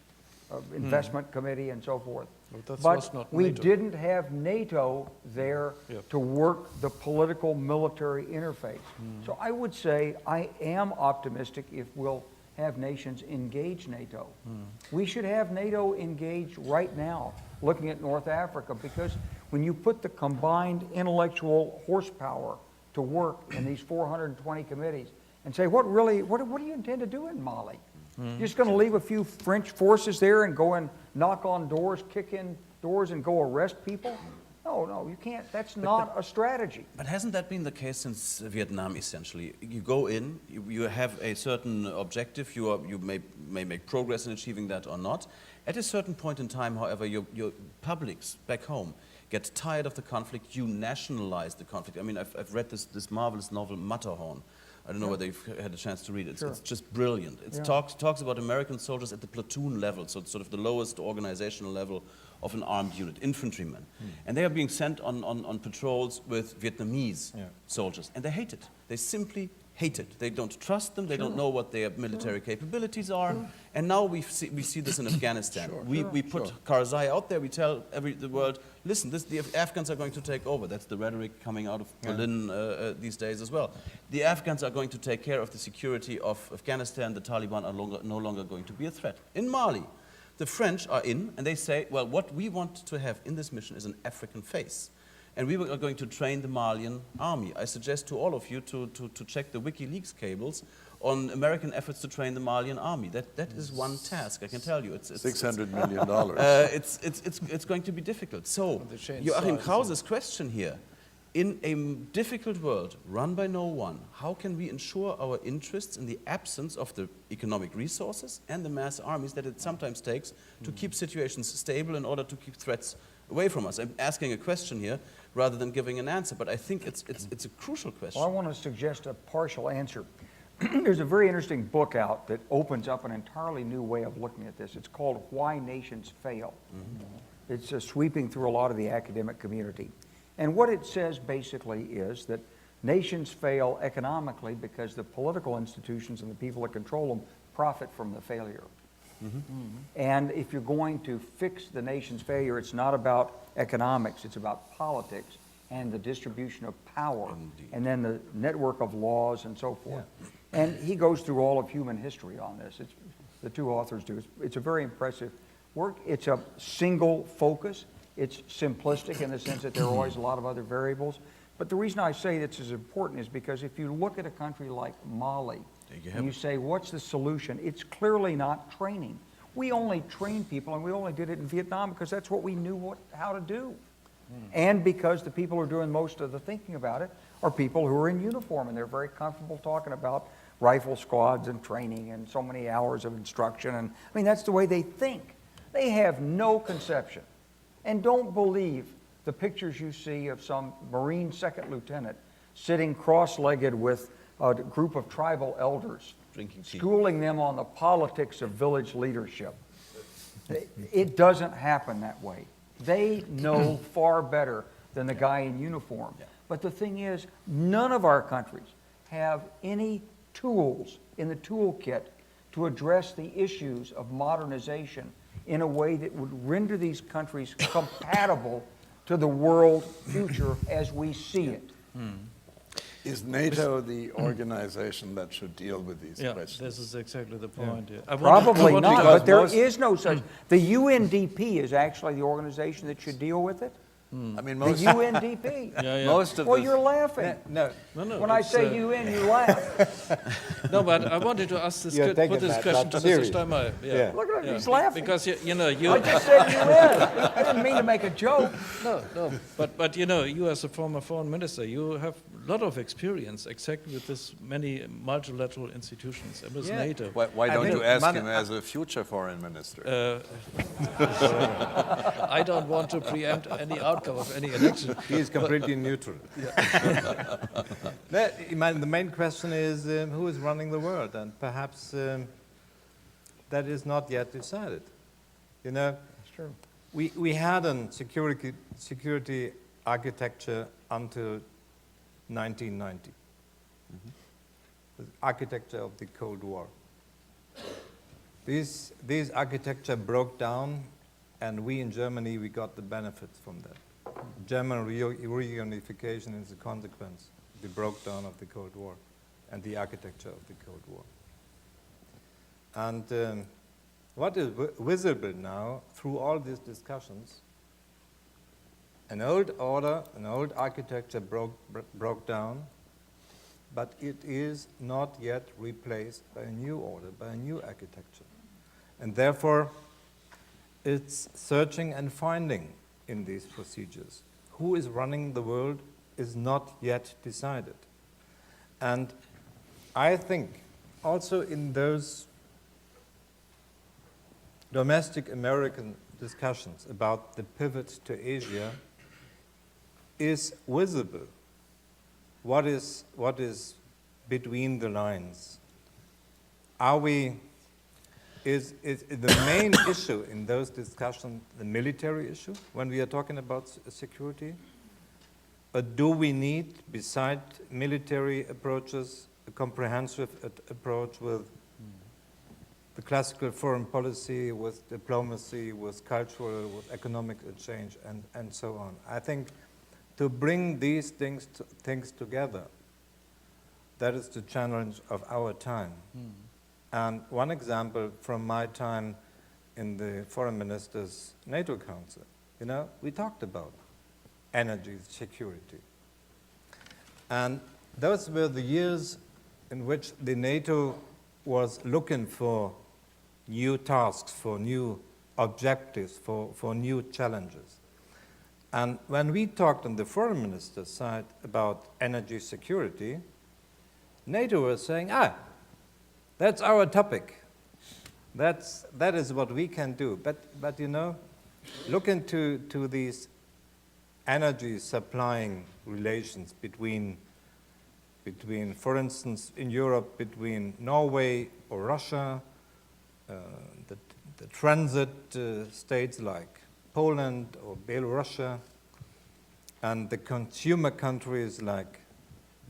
investment committee and so forth. But we didn't have NATO there to work the political military interface. So I would say I am optimistic if we'll have nations engage NATO. We should have NATO engaged right now, looking at North Africa, because when you put the combined intellectual horsepower to work in these 420 committees and say, what do you intend to do in Mali? You're just going to leave a few French forces there and go and knock on doors, kick in doors and go arrest people? No, you can't. That's not a strategy. But hasn't that been the case since Vietnam, essentially? You go in, you have a certain objective, you may make progress in achieving that or not. At a certain point in time, however, your publics back home get tired of the conflict, you nationalize the conflict. I mean, I've read this marvelous novel, Matterhorn. I don't know whether you've had a chance to read it. Sure. It's just brilliant. It talks about American soldiers at the platoon level, so it's sort of the lowest organizational level of an armed unit, infantrymen. And they are being sent on patrols with Vietnamese soldiers, and they hate it. They simply hate it. They don't trust them, they don't know what their military capabilities are, and now we see this in Afghanistan. We put Karzai out there, we tell the world, listen, the Afghans are going to take over. That's the rhetoric coming out of Berlin these days as well. The Afghans are going to take care of the security of Afghanistan. The Taliban are no longer going to be a threat. In Mali, the French are in, and they say, well, what we want to have in this mission is an African face. And we are going to train the Malian army. I suggest to all of you to check the WikiLeaks cables on American efforts to train the Malian army. That is one task, I can tell you. It's $600 million. it's going to be difficult. So, Joachim Krause's question here, in a difficult world run by no one, how can we ensure our interests in the absence of the economic resources and the mass armies that it sometimes takes to keep situations stable in order to keep threats away from us? I'm asking a question here rather than giving an answer, but I think it's a crucial question. Well, I want to suggest a partial answer. There's a very interesting book out that opens up an entirely new way of looking at this. It's called Why Nations Fail. It's sweeping through a lot of the academic community. And what it says basically is that nations fail economically because the political institutions and the people that control them profit from the failure. And if you're going to fix the nation's failure, it's not about economics, it's about politics and the distribution of power, and then the network of laws and so forth. And he goes through all of human history on this. The two authors do. It's a very impressive work. It's a single focus. It's simplistic in the sense that there are always a lot of other variables. But the reason I say this is important is because if you look at a country like Mali, and you say, what's the solution? It's clearly not training. We only train people, and we only did it in Vietnam because that's what we knew how to do. And because the people who are doing most of the thinking about it are people who are in uniform, and they're very comfortable talking about rifle squads and training and so many hours of instruction. And I mean, that's the way they think. They have no conception. And don't believe the pictures you see of some Marine second lieutenant sitting cross-legged with a group of tribal elders, Drinking tea. schooling them on the politics of village leadership. It doesn't happen that way. They know far better than the guy in uniform. But the thing is, none of our countries have any tools in the toolkit to address the issues of modernization in a way that would render these countries compatible to the world future as we see it. Is NATO the organization that should deal with these questions? This is exactly the point. Probably not, but there most- is no such. The UNDP is actually the organization that should deal with it. I mean, The most, UNDP. most of Well, the you're laughing. No, No, When I it's, say UN, you laugh. No, but I wanted to ask this, You're taking put this that question to not Mr. serious. Steinmeier. Yeah. Look at him, he's laughing. Because you know, I just said UN. I didn't mean to make a joke. No, but you know, you as a former foreign minister, you have a lot of experience exactly with this many multilateral institutions and with NATO. why I don't think you ask Manu- him as a future foreign minister? I don't want to preempt any outcome of any election. he is completely neutral. The main question is who is running the world, and perhaps that is not yet decided. You know, That's true. we had a security architecture until 1990. The architecture of the Cold War. This architecture broke down, and we in Germany, we got the benefits from that. German reunification is a consequence of the breakdown of the Cold War and the architecture of the Cold War. And what is visible now through all these discussions, an old order, an old architecture broke down, but it is not yet replaced by a new order, by a new architecture. And therefore, it's searching and finding in these procedures. who is running the world is not yet decided. And I think also in those domestic American discussions about the pivot to Asia is visible what is between the lines. Is the main issue in those discussions the military issue when we are talking about security? Or do we need, beside military approaches, a comprehensive approach with the classical foreign policy, with diplomacy, with cultural, with economic exchange, and so on? I think to bring these things together, that is the challenge of our time. And one example from my time in the Foreign Ministers' NATO Council, we talked about energy security. And those were the years in which the NATO was looking for new tasks, for new objectives, for new challenges. And when we talked on the Foreign Ministers' side about energy security, NATO was saying, that's our topic. That is what we can do. But look into these energy supplying relations between, for instance, in Europe, between Norway or Russia, the transit states like Poland or Belarus, and the consumer countries like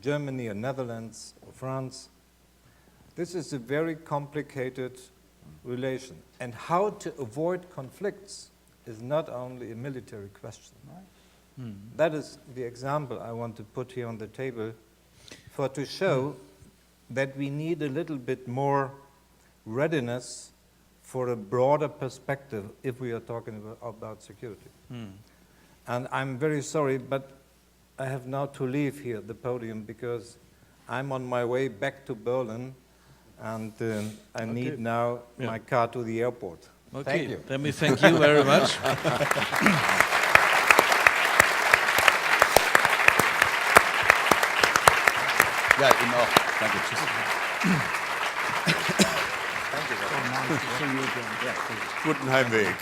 Germany or Netherlands or France. This is a very complicated relation. And how to avoid conflicts is not only a military question. Right? That is the example I want to put here on the table to show that we need a little bit more readiness for a broader perspective if we are talking about security. And I'm very sorry, but I have now to leave here the podium because I'm on my way back to Berlin, and I need now my car to the airport. Okay, Thank you. let me thank you very much. Ja, Ihnen auch. Danke, tschüss. Guten Heimweg.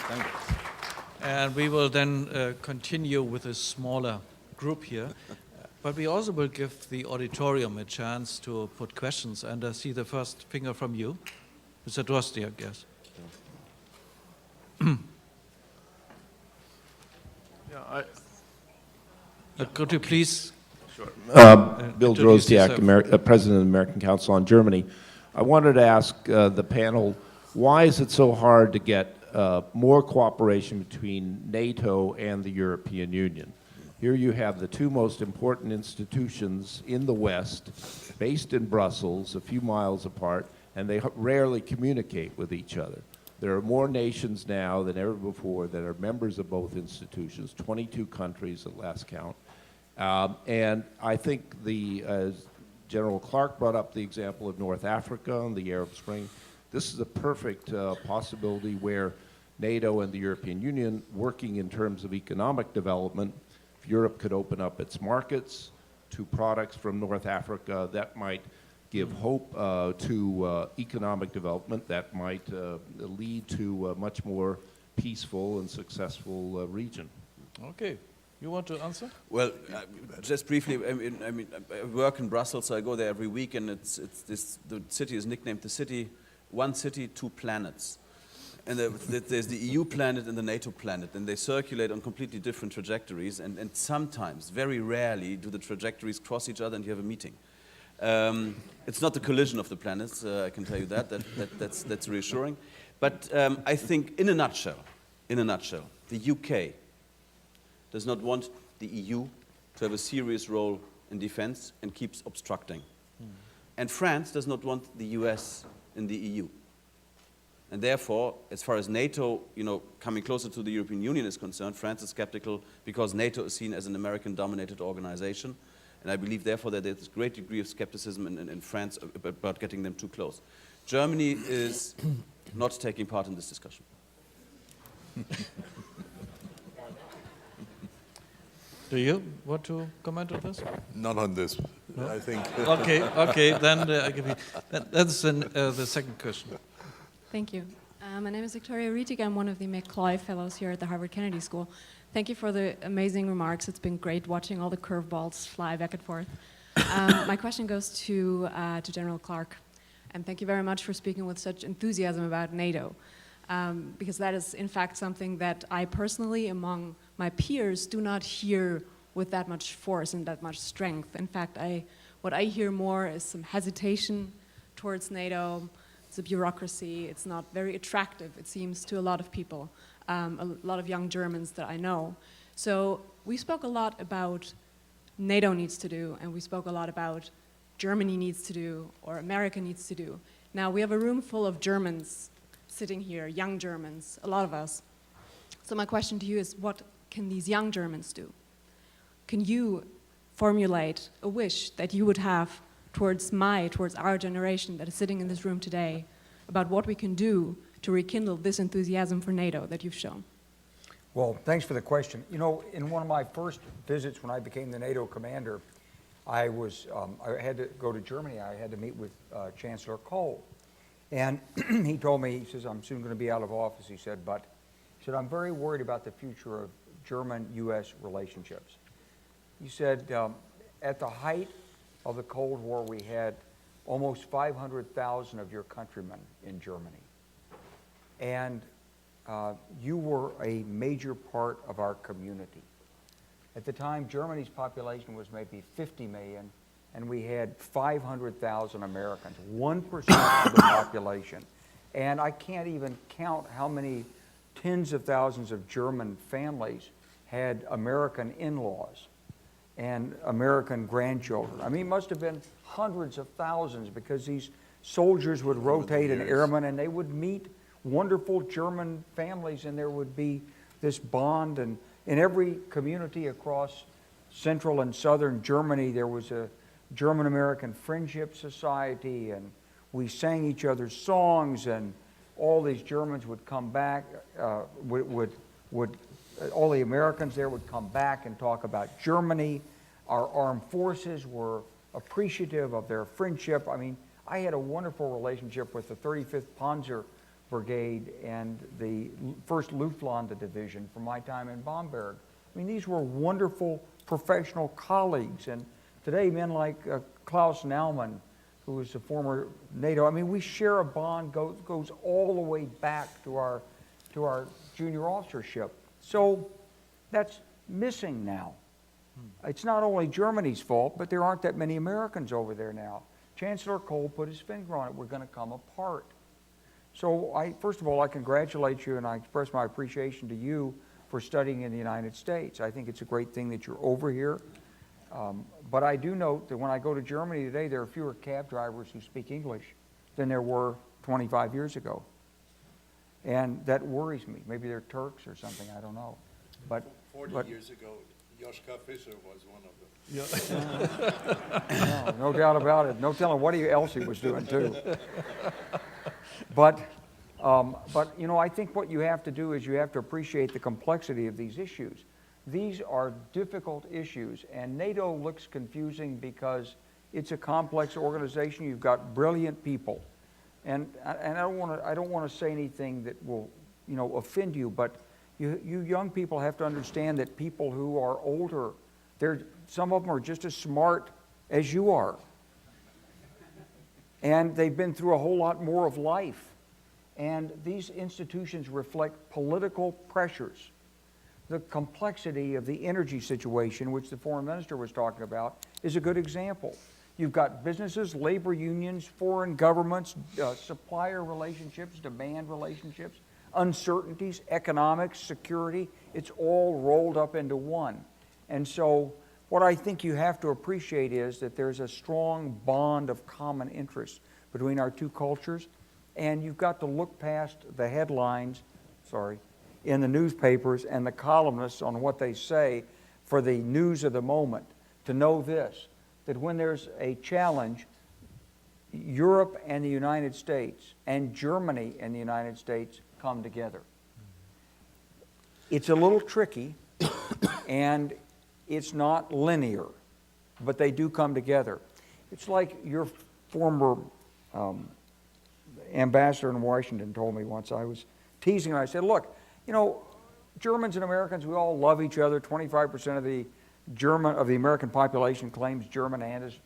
And we will then continue with a smaller group here. But we also will give the auditorium a chance to put questions. And I see the first finger from you. Mr. Drosti, I guess. Could you please... Bill introduce Drozdiak, President of the American Council on Germany. I wanted to ask the panel, why is it so hard to get more cooperation between NATO and the European Union? Here you have the two most important institutions in the West, based in Brussels, a few miles apart, and they rarely communicate with each other. There are more nations now than ever before that are members of both institutions, 22 countries at last count. And I think General Clark brought up the example of North Africa and the Arab Spring. This is a perfect possibility where NATO and the European Union, working in terms of economic development, if Europe could open up its markets to products from North Africa, that might give hope to economic development, that might lead to a much more peaceful and successful region. Okay. You want to answer? Well, just briefly, I mean, I work in Brussels, so I go there every week, and the city is nicknamed the city, one city, two planets. And there's the EU planet and the NATO planet, and they circulate on completely different trajectories, and sometimes, very rarely, do the trajectories cross each other and you have a meeting. It's not the collision of the planets, I can tell you that. That's reassuring. But I think, in a nutshell, the UK does not want the EU to have a serious role in defense and keeps obstructing. And France does not want the US in the EU. And therefore, as far as NATO, coming closer to the European Union is concerned, France is skeptical because NATO is seen as an American-dominated organization. And I believe, therefore, that there's a great degree of skepticism in France about getting them too close. Germany is not taking part in this discussion. Do you want to comment on this? Not on this. I think. Okay, then I give you. That's the second question. Thank you. My name is Victoria Rietig. I'm one of the McCloy Fellows here at the Harvard Kennedy School. Thank you for the amazing remarks. It's been great watching all the curveballs fly back and forth. My question goes to General Clark. And thank you very much for speaking with such enthusiasm about NATO. Because that is, in fact, something that I personally, among my peers, do not hear with that much force and that much strength. In fact, what I hear more is some hesitation towards NATO. It's a bureaucracy. It's not very attractive, it seems, to a lot of people, a lot of young Germans that I know. So we spoke a lot about NATO needs to do, and we spoke a lot about Germany needs to do, or America needs to do. Now, we have a room full of Germans sitting here, young Germans, a lot of us. So my question to you is, what can these young Germans do? Can you formulate a wish that you would have towards our generation that is sitting in this room today about what we can do to rekindle this enthusiasm for NATO that you've shown? Well, thanks for the question. You know, in one of my first visits when I became the NATO commander, I had to go to Germany. I had to meet with Chancellor Kohl. And he told me, he says, I'm soon going to be out of office, he said, but he said, I'm very worried about the future of German-U.S. relationships. He said, at the height of the Cold War, we had almost 500,000 of your countrymen in Germany. And you were a major part of our community. At the time, Germany's population was maybe 50 million, and we had 500,000 Americans, 1% of the population. And I can't even count how many tens of thousands of German families had American in-laws and American grandchildren. I mean, it must have been hundreds of thousands, because these soldiers would rotate in airmen and they would meet wonderful German families, and there would be this bond. And in every community across central and southern Germany, there was a German-American Friendship Society, and we sang each other's songs, and all these Germans would come back, all the Americans there would come back and talk about Germany. Our armed forces were appreciative of their friendship. I mean, I had a wonderful relationship with the 35th Panzer Brigade and the 1st Luftwaffe Division from my time in Bamberg. I mean, these were wonderful professional colleagues. And today, men like Klaus Naumann, who was a former NATO, I mean, we share a bond goes all the way back to our junior officership. So that's missing now. It's not only Germany's fault, but there aren't that many Americans over there now. Chancellor Kohl put his finger on it. We're going to come apart. So first of all, I congratulate you, and I express my appreciation to you for studying in the United States. I think it's a great thing that you're over here. But I do note that when I go to Germany today, there are fewer cab drivers who speak English than there were 25 years ago. And that worries me. Maybe they're Turks or something, I don't know. But 40 years ago, Joschka Fischer was one of them. no doubt about it. No telling what else he was doing, too. But you know, I think what you have to do is you have to appreciate the complexity of these issues. These are difficult issues, and NATO looks confusing because it's a complex organization. You've got brilliant people, and I don't want to say anything that will, you know, offend you, but you young people have to understand that people who are older, some of them are just as smart as you are, and they've been through a whole lot more of life. And these institutions reflect political pressures. The complexity of the energy situation, which the foreign minister was talking about, is a good example. You've got businesses, labor unions, foreign governments, supplier relationships, demand relationships, uncertainties, economics, security. It's all rolled up into one. And so what I think you have to appreciate is that there's a strong bond of common interest between our two cultures. And you've got to look past the headlines, in the newspapers and the columnists on what they say for the news of the moment to know this, that when there's a challenge, Europe and the United States and Germany and the United States come together. It's a little tricky, and it's not linear, but they do come together. It's like your former ambassador in Washington told me once. I was teasing him. I said, look, you know, Germans and Americans, we all love each other. 25% of the American population claims German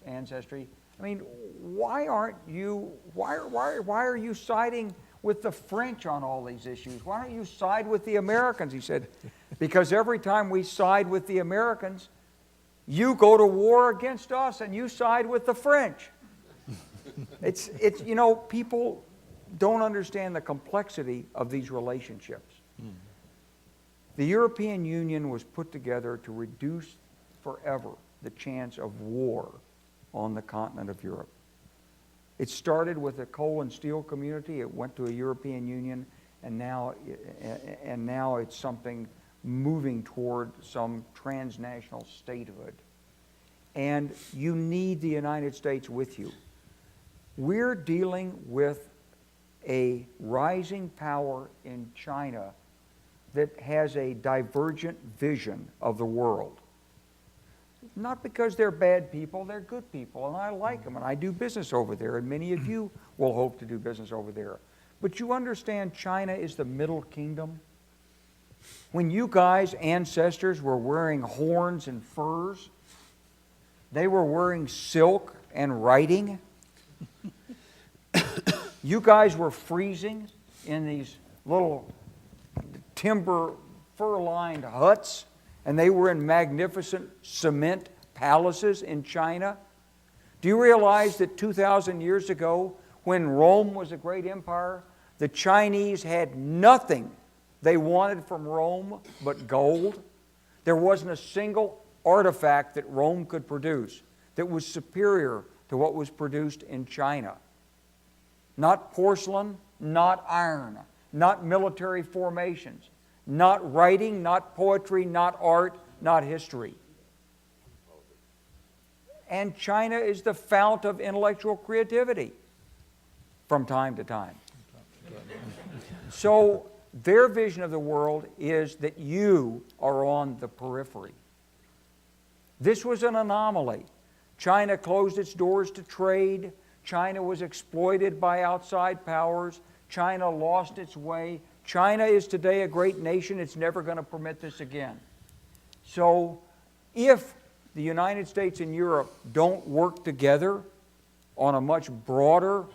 ancestry. I mean, why are you siding with the French on all these issues? Why don't you side with the Americans? He said, because every time we side with the Americans, you go to war against us and you side with the French. It's you know, people don't understand the complexity of these relationships. The European Union was put together to reduce forever the chance of war on the continent of Europe. It started with a coal and steel community. It went to a European Union, and now it's something moving toward some transnational statehood. And you need the United States with you. We're dealing with a rising power in China that has a divergent vision of the world. Not because they're bad people, they're good people, and I like them, and I do business over there, and many of you will hope to do business over there. But you understand China is the Middle Kingdom? When you guys' ancestors were wearing horns and furs, they were wearing silk and writing. You guys were freezing in these little timber, fur-lined huts, and they were in magnificent cement palaces in China. Do you realize that 2,000 years ago, when Rome was a great empire, the Chinese had nothing they wanted from Rome but gold? There wasn't a single artifact that Rome could produce that was superior to what was produced in China. Not porcelain, not iron, not military formations, not writing, not poetry, not art, not history. And China is the fount of intellectual creativity from time to time. So their vision of the world is that you are on the periphery. This was an anomaly. China closed its doors to trade. China was exploited by outside powers. China lost its way. China is today a great nation. It's never going to permit this again. So if the United States and Europe don't work together on a much broader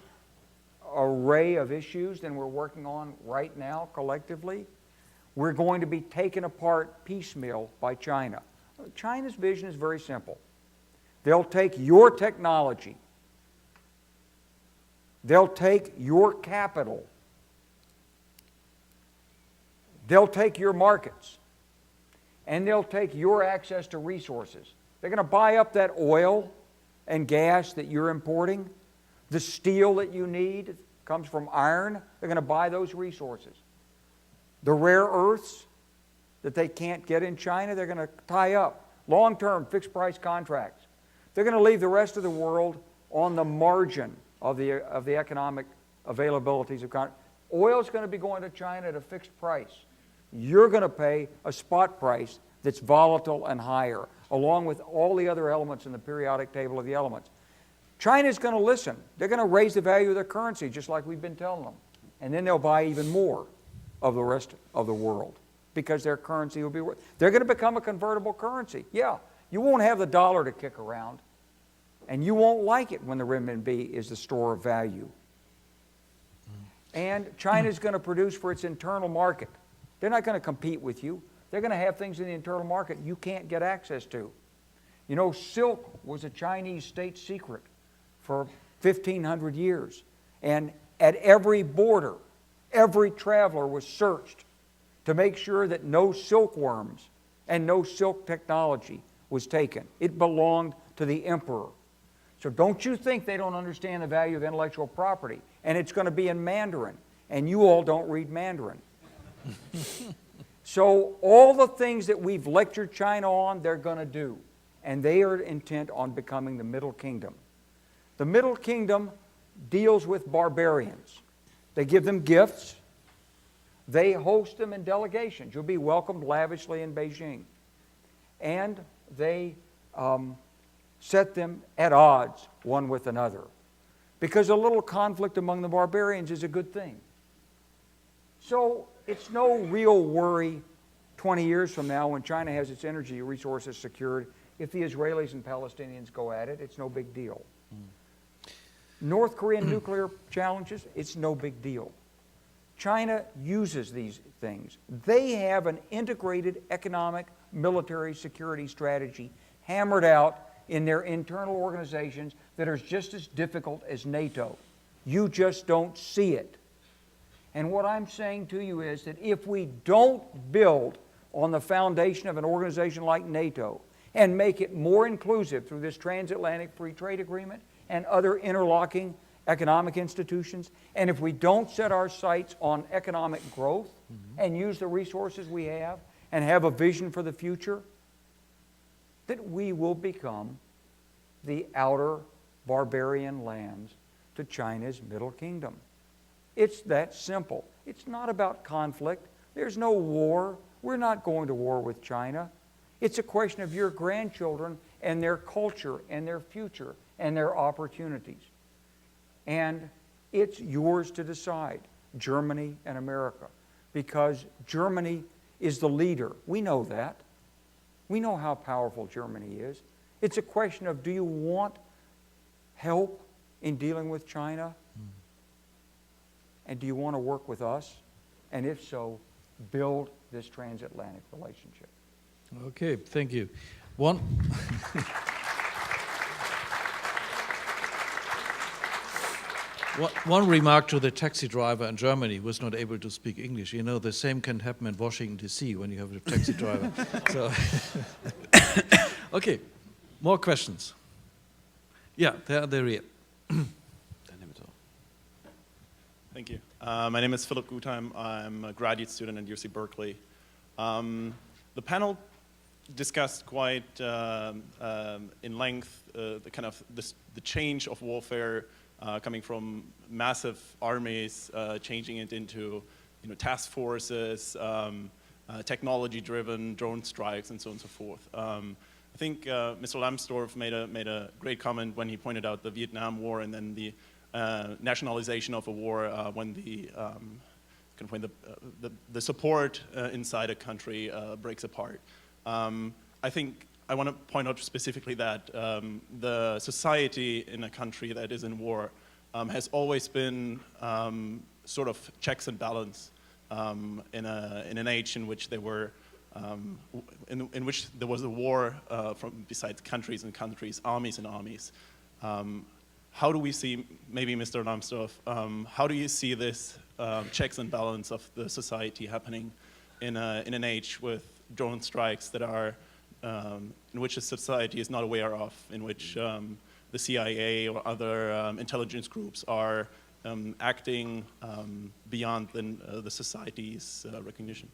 array of issues than we're working on right now collectively, we're going to be taken apart piecemeal by China. China's vision is very simple. They'll take your technology, they'll take your capital, they'll take your markets, and they'll take your access to resources. They're going to buy up that oil and gas that you're importing. The steel that you need comes from iron. They're going to buy those resources. The rare earths that they can't get in China, they're going to tie up. Long-term fixed price contracts. They're going to leave the rest of the world on the margin of the economic availabilities of contracts. Oil is going to be going to China at a fixed price. You're going to pay a spot price that's volatile and higher, along with all the other elements in the periodic table of the elements. China's going to listen. They're going to raise the value of their currency, just like we've been telling them. And then they'll buy even more of the rest of the world because their currency will be worth. They're going to become a convertible currency. Yeah, you won't have the dollar to kick around, and you won't like it when the renminbi is the store of value. And China's going to produce for its internal market. They're not going to compete with you. They're going to have things in the internal market you can't get access to. You know, silk was a Chinese state secret for 1,500 years. And at every border, every traveler was searched to make sure that no silkworms and no silk technology was taken. It belonged to the emperor. So don't you think they don't understand the value of intellectual property. And it's going to be in Mandarin. And you all don't read Mandarin. So all the things that we've lectured China on, they're going to do. And they are intent on becoming the Middle Kingdom. The Middle Kingdom deals with barbarians. They give them gifts. They host them in delegations. You'll be welcomed lavishly in Beijing. And they set them at odds one with another. Because a little conflict among the barbarians is a good thing. So it's no real worry 20 years from now when China has its energy resources secured. If the Israelis and Palestinians go at it, it's no big deal. North Korean nuclear challenges, it's no big deal. China uses these things. They have an integrated economic, military security strategy hammered out in their internal organizations that are just as difficult as NATO. You just don't see it. And what I'm saying to you is that if we don't build on the foundation of an organization like NATO and make it more inclusive through this transatlantic free trade agreement and other interlocking economic institutions, and if we don't set our sights on economic growth and use the resources we have and have a vision for the future, that we will become the outer barbarian lands to China's Middle Kingdom. It's that simple. It's not about conflict. There's no war. We're not going to war with China. It's a question of your grandchildren and their culture and their future and their opportunities. And it's yours to decide, Germany and America, because Germany is the leader. We know that. We know how powerful Germany is. It's a question of, do you want help in dealing with China? And do you want to work with us? And if so, build this transatlantic relationship. Okay, thank you. One remark to the taxi driver in Germany who was not able to speak English. You know, the same can happen in Washington, D.C. when you have a taxi driver. So, okay, more questions? Yeah, there is. Thank you. My name is Philip Gutheim. I'm a graduate student at UC Berkeley. The panel discussed quite in length the change of warfare coming from massive armies, changing it into task forces, technology-driven drone strikes, and so on and so forth. I think Mr. Lambsdorff made a great comment when he pointed out the Vietnam War and then the nationalization of a war when the support inside a country breaks apart. I think I want to point out specifically that the society in a country that is in war has always been sort of checks and balance in an age in which there were in which there was a war from besides countries and countries, armies and armies. How do we see, maybe Mr. Lambsdorff, how do you see this checks and balance of the society happening in an age with drone strikes that are, in which a society is not aware of, in which the CIA or other intelligence groups are acting beyond the society's recognition?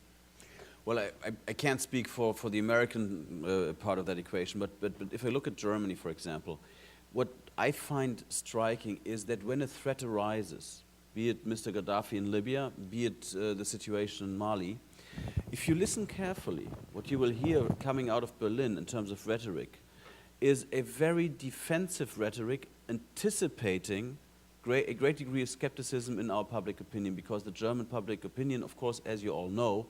Well, I can't speak for the American part of that equation, but if I look at Germany, for example, what I find striking is that when a threat arises, be it Mr. Gaddafi in Libya, be it the situation in Mali, if you listen carefully, what you will hear coming out of Berlin in terms of rhetoric is a very defensive rhetoric anticipating a great degree of skepticism in our public opinion, because the German public opinion, of course, as you all know,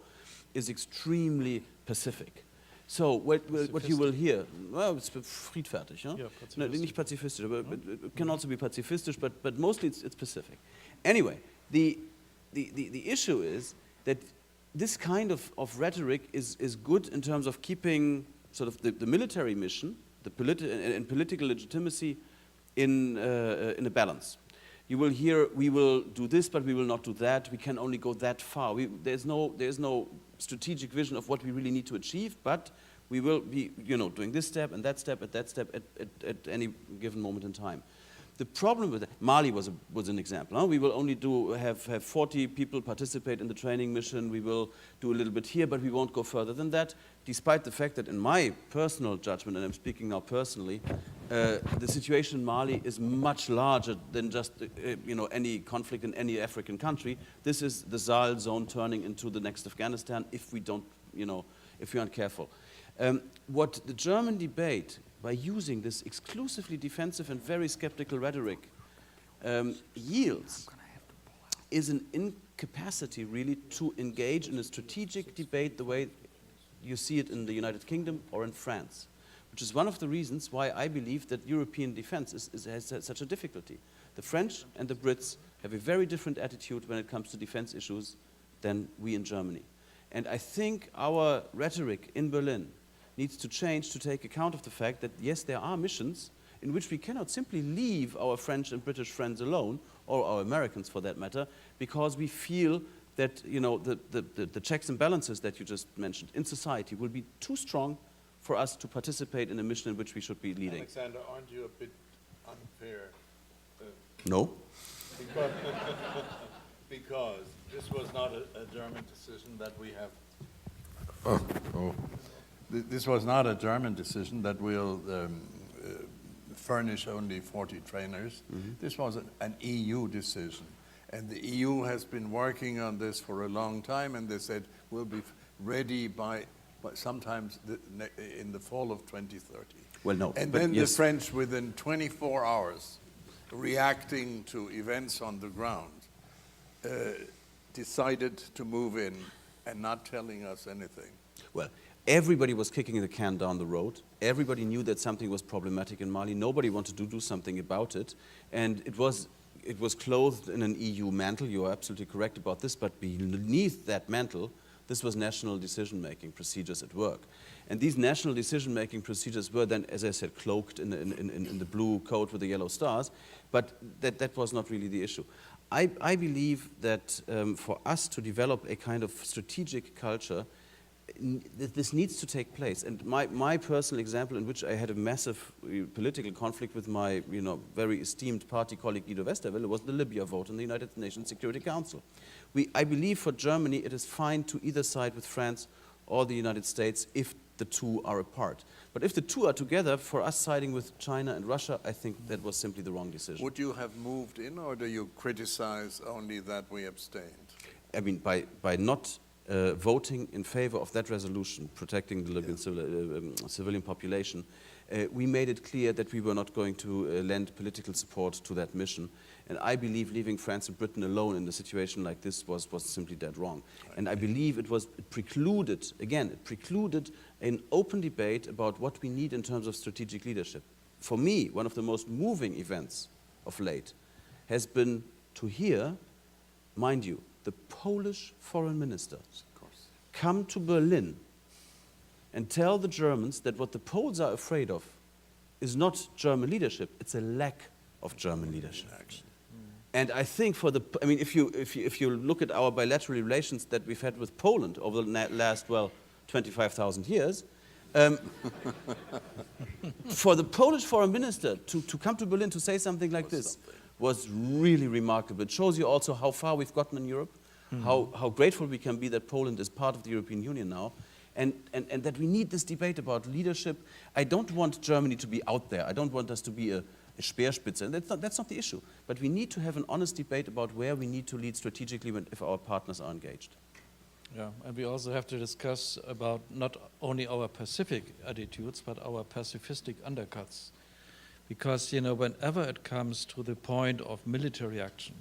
is extremely pacific. So what you will hear, well, it's friedfertig, huh? Yeah, no, nicht pazifistisch, but it can also be pacifistisch, but mostly it's pacific. Anyway, the issue is that this kind of rhetoric is good in terms of keeping sort of the military mission, and political legitimacy in a balance. You will hear, we will do this, but we will not do that. We can only go that far. There's no strategic vision of what we really need to achieve, but we will be, doing this step and that step at any given moment in time. The problem with that, Mali was an example. Huh? We will only have 40 people participate in the training mission. We will do a little bit here, but we won't go further than that, despite the fact that in my personal judgment, and I'm speaking now personally, the situation in Mali is much larger than just any conflict in any African country. This is the Sahel zone turning into the next Afghanistan if we don't, if we aren't careful. What the German debate, by using this exclusively defensive and very skeptical rhetoric, yields is an incapacity really to engage in a strategic debate the way you see it in the United Kingdom or in France, which is one of the reasons why I believe that European defense has such a difficulty. The French and the Brits have a very different attitude when it comes to defense issues than we in Germany. And I think our rhetoric in Berlin needs to change to take account of the fact that, yes, there are missions in which we cannot simply leave our French and British friends alone, or our Americans for that matter, because we feel that, you know, the checks and balances that you just mentioned in society will be too strong for us to participate in a mission in which we should be leading. Alexander, aren't you a bit unfair? No. Because, because this was not a German decision that we have. This was not a German decision that we'll furnish only 40 trainers. Mm-hmm. This was an EU decision. And the EU has been working on this for a long time, and they said we'll be ready by sometimes in the fall of 2030. Well, no. And but then yes. the French, within 24 hours, reacting to events on the ground, decided to move in and not telling us anything. Well, everybody was kicking the can down the road. Everybody knew that something was problematic in Mali. Nobody wanted to do something about it. And it was clothed in an EU mantle. You are absolutely correct about this. But beneath that mantle, this was national decision-making procedures at work. And these national decision-making procedures were then, as I said, cloaked in the blue coat with the yellow stars. But that was not really the issue. I believe that for us to develop a kind of strategic culture, this needs to take place. And my personal example in which I had a massive political conflict with my very esteemed party colleague Guido Westerwelle was the Libya vote in the United Nations Security Council. I believe for Germany it is fine to either side with France or the United States if the two are apart. But if the two are together, for us siding with China and Russia, I think that was simply the wrong decision. Would you have moved in, or do you criticize only that we abstained? I mean, by not voting in favor of that resolution, protecting the Libyan civilian population, we made it clear that we were not going to lend political support to that mission. And I believe leaving France and Britain alone in a situation like this was simply dead wrong. And I believe it precluded an open debate about what we need in terms of strategic leadership. For me, one of the most moving events of late has been to hear, mind you, the Polish foreign minister come to Berlin and tell the Germans that what the Poles are afraid of is not German leadership, it's a lack of German leadership. And I think if you look at our bilateral relations that we've had with Poland over the last, 25,000 years, for the Polish foreign minister to come to Berlin to say something like this was really remarkable. It shows you also how far we've gotten in Europe, how grateful we can be that Poland is part of the European Union now, and that we need this debate about leadership. I don't want Germany to be out there. I don't want us to be a Speerspitze, and that's not the issue. But we need to have an honest debate about where we need to lead strategically if our partners are engaged. Yeah, and we also have to discuss about not only our Pacific attitudes, but our pacifistic undercuts. Because, whenever it comes to the point of military action,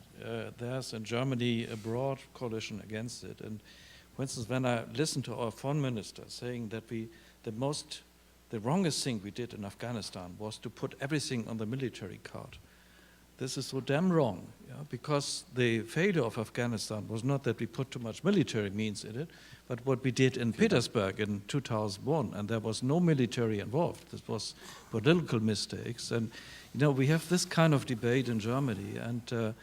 there's in Germany a broad coalition against it. And for instance, when I listened to our foreign minister saying that the wrongest thing we did in Afghanistan was to put everything on the military card. This is so damn wrong, because the failure of Afghanistan was not that we put too much military means in it, but what we did in Petersburg in 2001, and there was no military involved. This was political mistakes. And, we have this kind of debate in Germany, and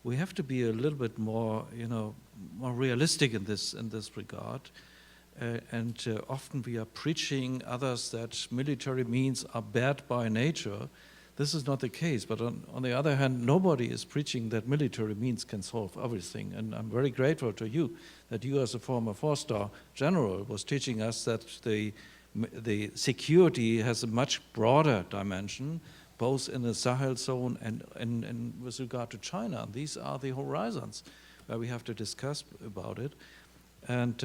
we have to be a little bit more, more realistic in this regard. Often we are preaching others that military means are bad by nature. This is not the case, but on the other hand, nobody is preaching that military means can solve everything. And I'm very grateful to you that you, as a former four-star general, was teaching us that the security has a much broader dimension, both in the Sahel zone and with regard to China. These are the horizons where we have to discuss about it. And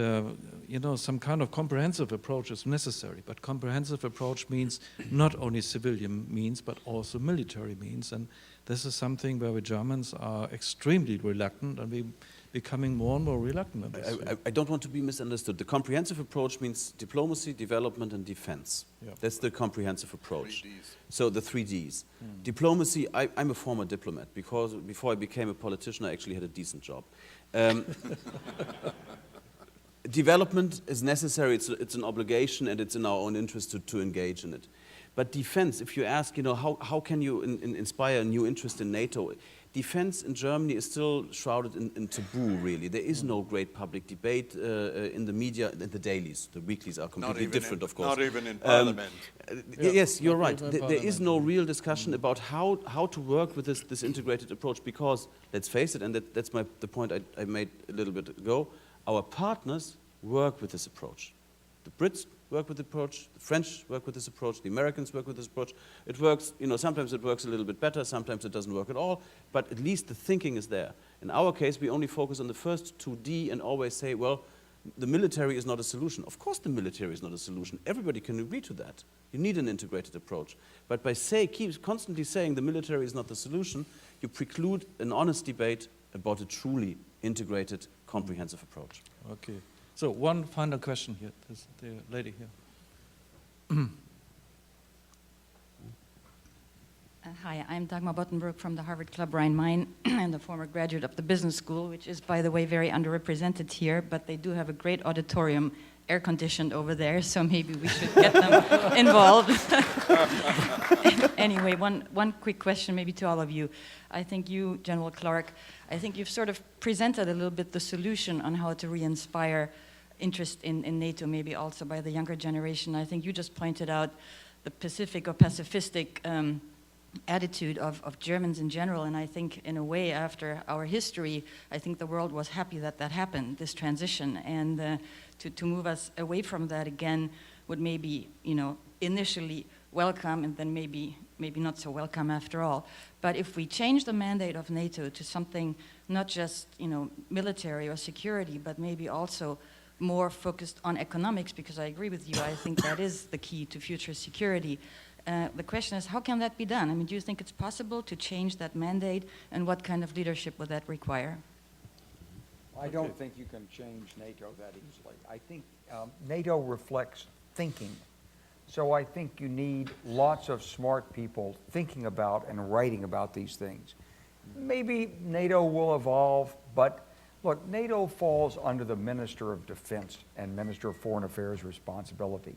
you know, some kind of comprehensive approach is necessary, but comprehensive approach means not only civilian means, but also military means. And this is something where the Germans are extremely reluctant, and we're becoming more and more reluctant in this. I don't want to be misunderstood. The comprehensive approach means diplomacy, development, and defense. Yeah. That's the comprehensive approach. 3Ds. So the 3Ds. Diplomacy, I'm a former diplomat, because before I became a politician, I actually had a decent job. Development is necessary, it's an obligation, and it's in our own interest to engage in it. But defense, if you ask, you know, how can you inspire a new interest in NATO? Defense in Germany is still shrouded in taboo, really. There is no great public debate in the media, in the dailies. The weeklies are completely different, of course. Not even in Parliament. Yes, you're right. Not in There is no Parliament. real discussion about how to work with this integrated approach, because, let's face it, and that's the point I made a little bit ago, our partners work with this approach. The Brits work with the approach, the French work with this approach, the Americans work with this approach. It works, you know, sometimes it works a little bit better, sometimes it doesn't work at all, but at least the thinking is there. In our case, we only focus on the first 2D and always say, well, the military is not a solution. Of course the military is not a solution. Everybody can agree to that. You need an integrated approach. But by constantly saying the military is not the solution, you preclude an honest debate about a truly integrated, comprehensive approach. Okay. So one final question here. There's the lady here. Hi, I'm Dagmar Bottenbrook from the Harvard Club Rhine-Main. I'm the former graduate of the business school, which is, by the way, very underrepresented here, but they do have a great auditorium, air-conditioned over there, so maybe we should get them involved. Anyway, one quick question maybe to all of you. I think you, General Clark, I think you've sort of presented a little bit the solution on how to re-inspire interest in NATO, maybe also by the younger generation. I think you just pointed out the Pacific or pacifistic attitude of Germans in general, and I think in a way after our history, I think the world was happy that that happened, this transition, and to move us away from that again would maybe, you know, initially welcome and then maybe not so welcome after all. But if we change the mandate of NATO to something not just, you know, military or security, but maybe also more focused on economics, because I agree with you, I think that is the key to future security. The question is, how can that be done? I mean, do you think it's possible to change that mandate, and what kind of leadership would that require? I don't think you can change NATO that easily. I think NATO reflects thinking. So I think you need lots of smart people thinking about and writing about these things. Maybe NATO will evolve, but look, NATO falls under the Minister of Defense and Minister of Foreign Affairs responsibility.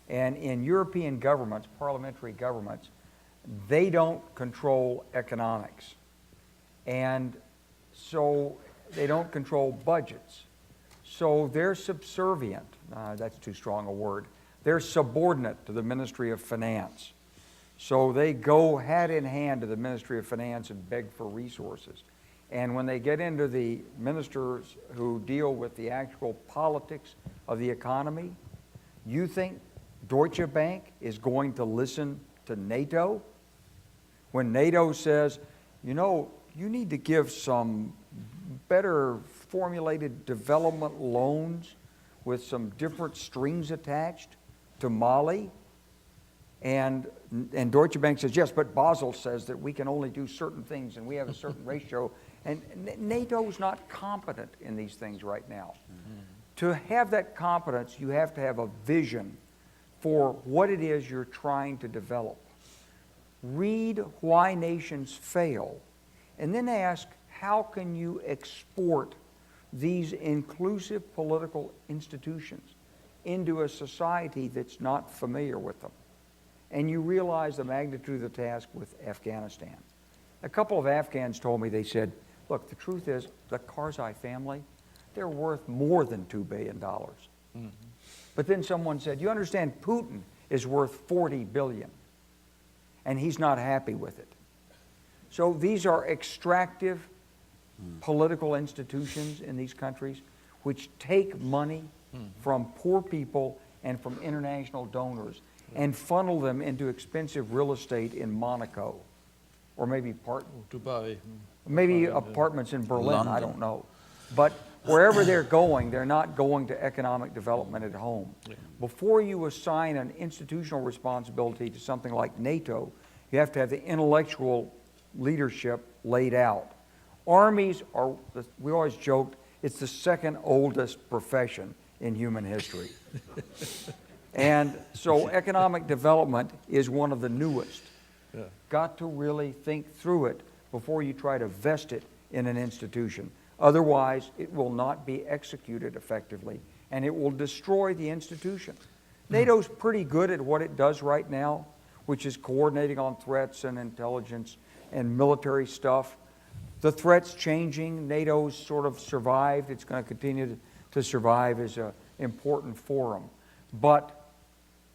And in European governments, parliamentary governments, they don't control economics. And so they don't control budgets. So they're subservient, that's too strong a word. They're subordinate to the Ministry of Finance. So they go hand in hand to the Ministry of Finance and beg for resources. And when they get into the ministers who deal with the actual politics of the economy, you think Deutsche Bank is going to listen to NATO? When NATO says, you know, you need to give some better formulated development loans with some different strings attached to Mali, and Deutsche Bank says, yes, but Basel says that we can only do certain things and we have a certain ratio, and NATO's not competent in these things right now. To have that competence, you have to have a vision for what it is you're trying to develop. Read Why Nations Fail, and then ask, how can you export these inclusive political institutions into a society that's not familiar with them? And you realize the magnitude of the task with Afghanistan. A couple of Afghans told me, they said, look, the truth is, the Karzai family, they're worth more than $2 billion. Mm-hmm. But then someone said, you understand, Putin is worth $40 billion, and he's not happy with it. So these are extractive political institutions in these countries which take money from poor people and from international donors and funnel them into expensive real estate in Monaco, or maybe Dubai. maybe apartments in Berlin, London. I don't know. But wherever they're going, they're not going to economic development at home. Before you assign an institutional responsibility to something like NATO, you have to have the intellectual leadership laid out. Armies are, we always joked, it's the second oldest profession in human history. And so economic development is one of the newest. Got to really think through it before you try to vest it in an institution. Otherwise, it will not be executed effectively, and it will destroy the institution. NATO's pretty good at what it does right now, which is coordinating on threats and intelligence and military stuff. The threat's changing. NATO's sort of survived. It's going to continue to survive as an important forum. But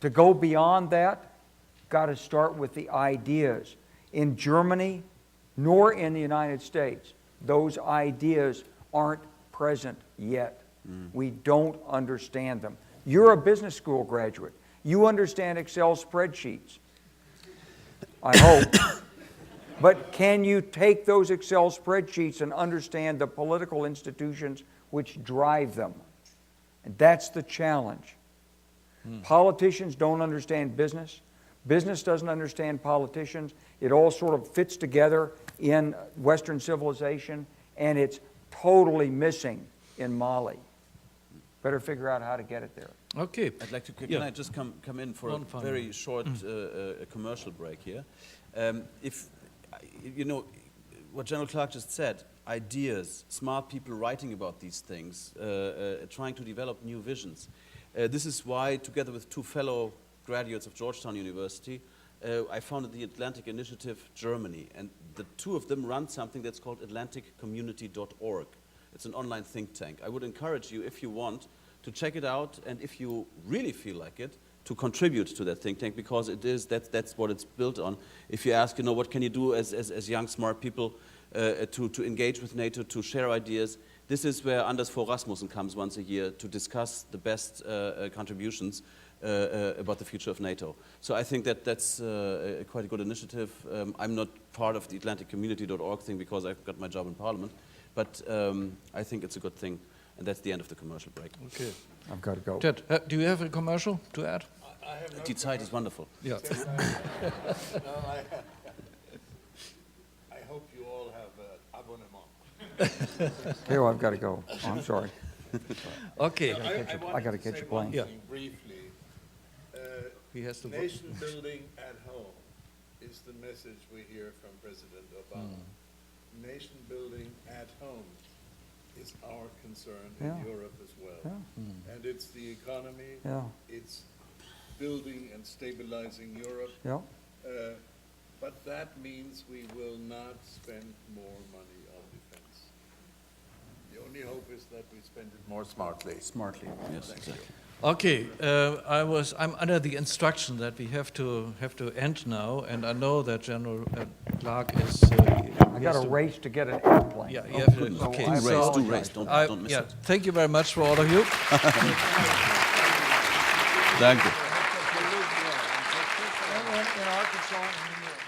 to go beyond that, got to start with the ideas. In Germany, nor in the United States, those ideas aren't present yet. We don't understand them. You're a business school graduate. You understand Excel spreadsheets, I hope. But can you take those Excel spreadsheets and understand the political institutions which drive them? And that's the challenge. Politicians don't understand business. Business doesn't understand politicians. It all sort of fits together in Western civilization, and it's totally missing in Mali. Better figure out how to get it there. Okay. I'd like to, can I just come in for a very short commercial break here? If, you know, what General Clark just said, ideas, smart people writing about these things, trying to develop new visions. This is why, together with two fellow graduates of Georgetown University, I founded the Atlantic Initiative Germany, and the two of them run something that's called atlanticcommunity.org. It's an online think tank. I would encourage you, if you want, to check it out, and if you really feel like it, to contribute to that think tank, because it is, that's what it's built on. If you ask, you know, what can you do as young, smart people to engage with NATO, to share ideas, this is where Anders Fogh Rasmussen comes once a year to discuss the best contributions about the future of NATO. So I think that's quite a good initiative. I'm not part of the atlanticcommunity.org thing because I've got my job in Parliament, but I think it's a good thing, and that's the end of the commercial break. Okay. I've got to go. Ted, do you have a commercial to add? Die Zeit is wonderful. Yeah. I hope you all have an abonnement. Here, I've got to go. Oh, I'm sorry. Okay. I got to catch a plane. Yeah. Briefly, He has to nation building at home is the message we hear from President Obama. Nation building at home is our concern in Yeah. Europe as well. Yeah. And it's the economy, Yeah. it's building and stabilizing Europe. Yeah. But that means we will not spend more money on defense. The only hope is that we spend it more smartly. Smartly, yes, exactly. Okay, I'm under the instruction that we have to end now, and I know that General Clark is. I got a race to get an airplane. Yeah, you have to. So Okay, I so Do race, don't miss it. Thank you very much for all of you. Danke. In Arkansas in New York.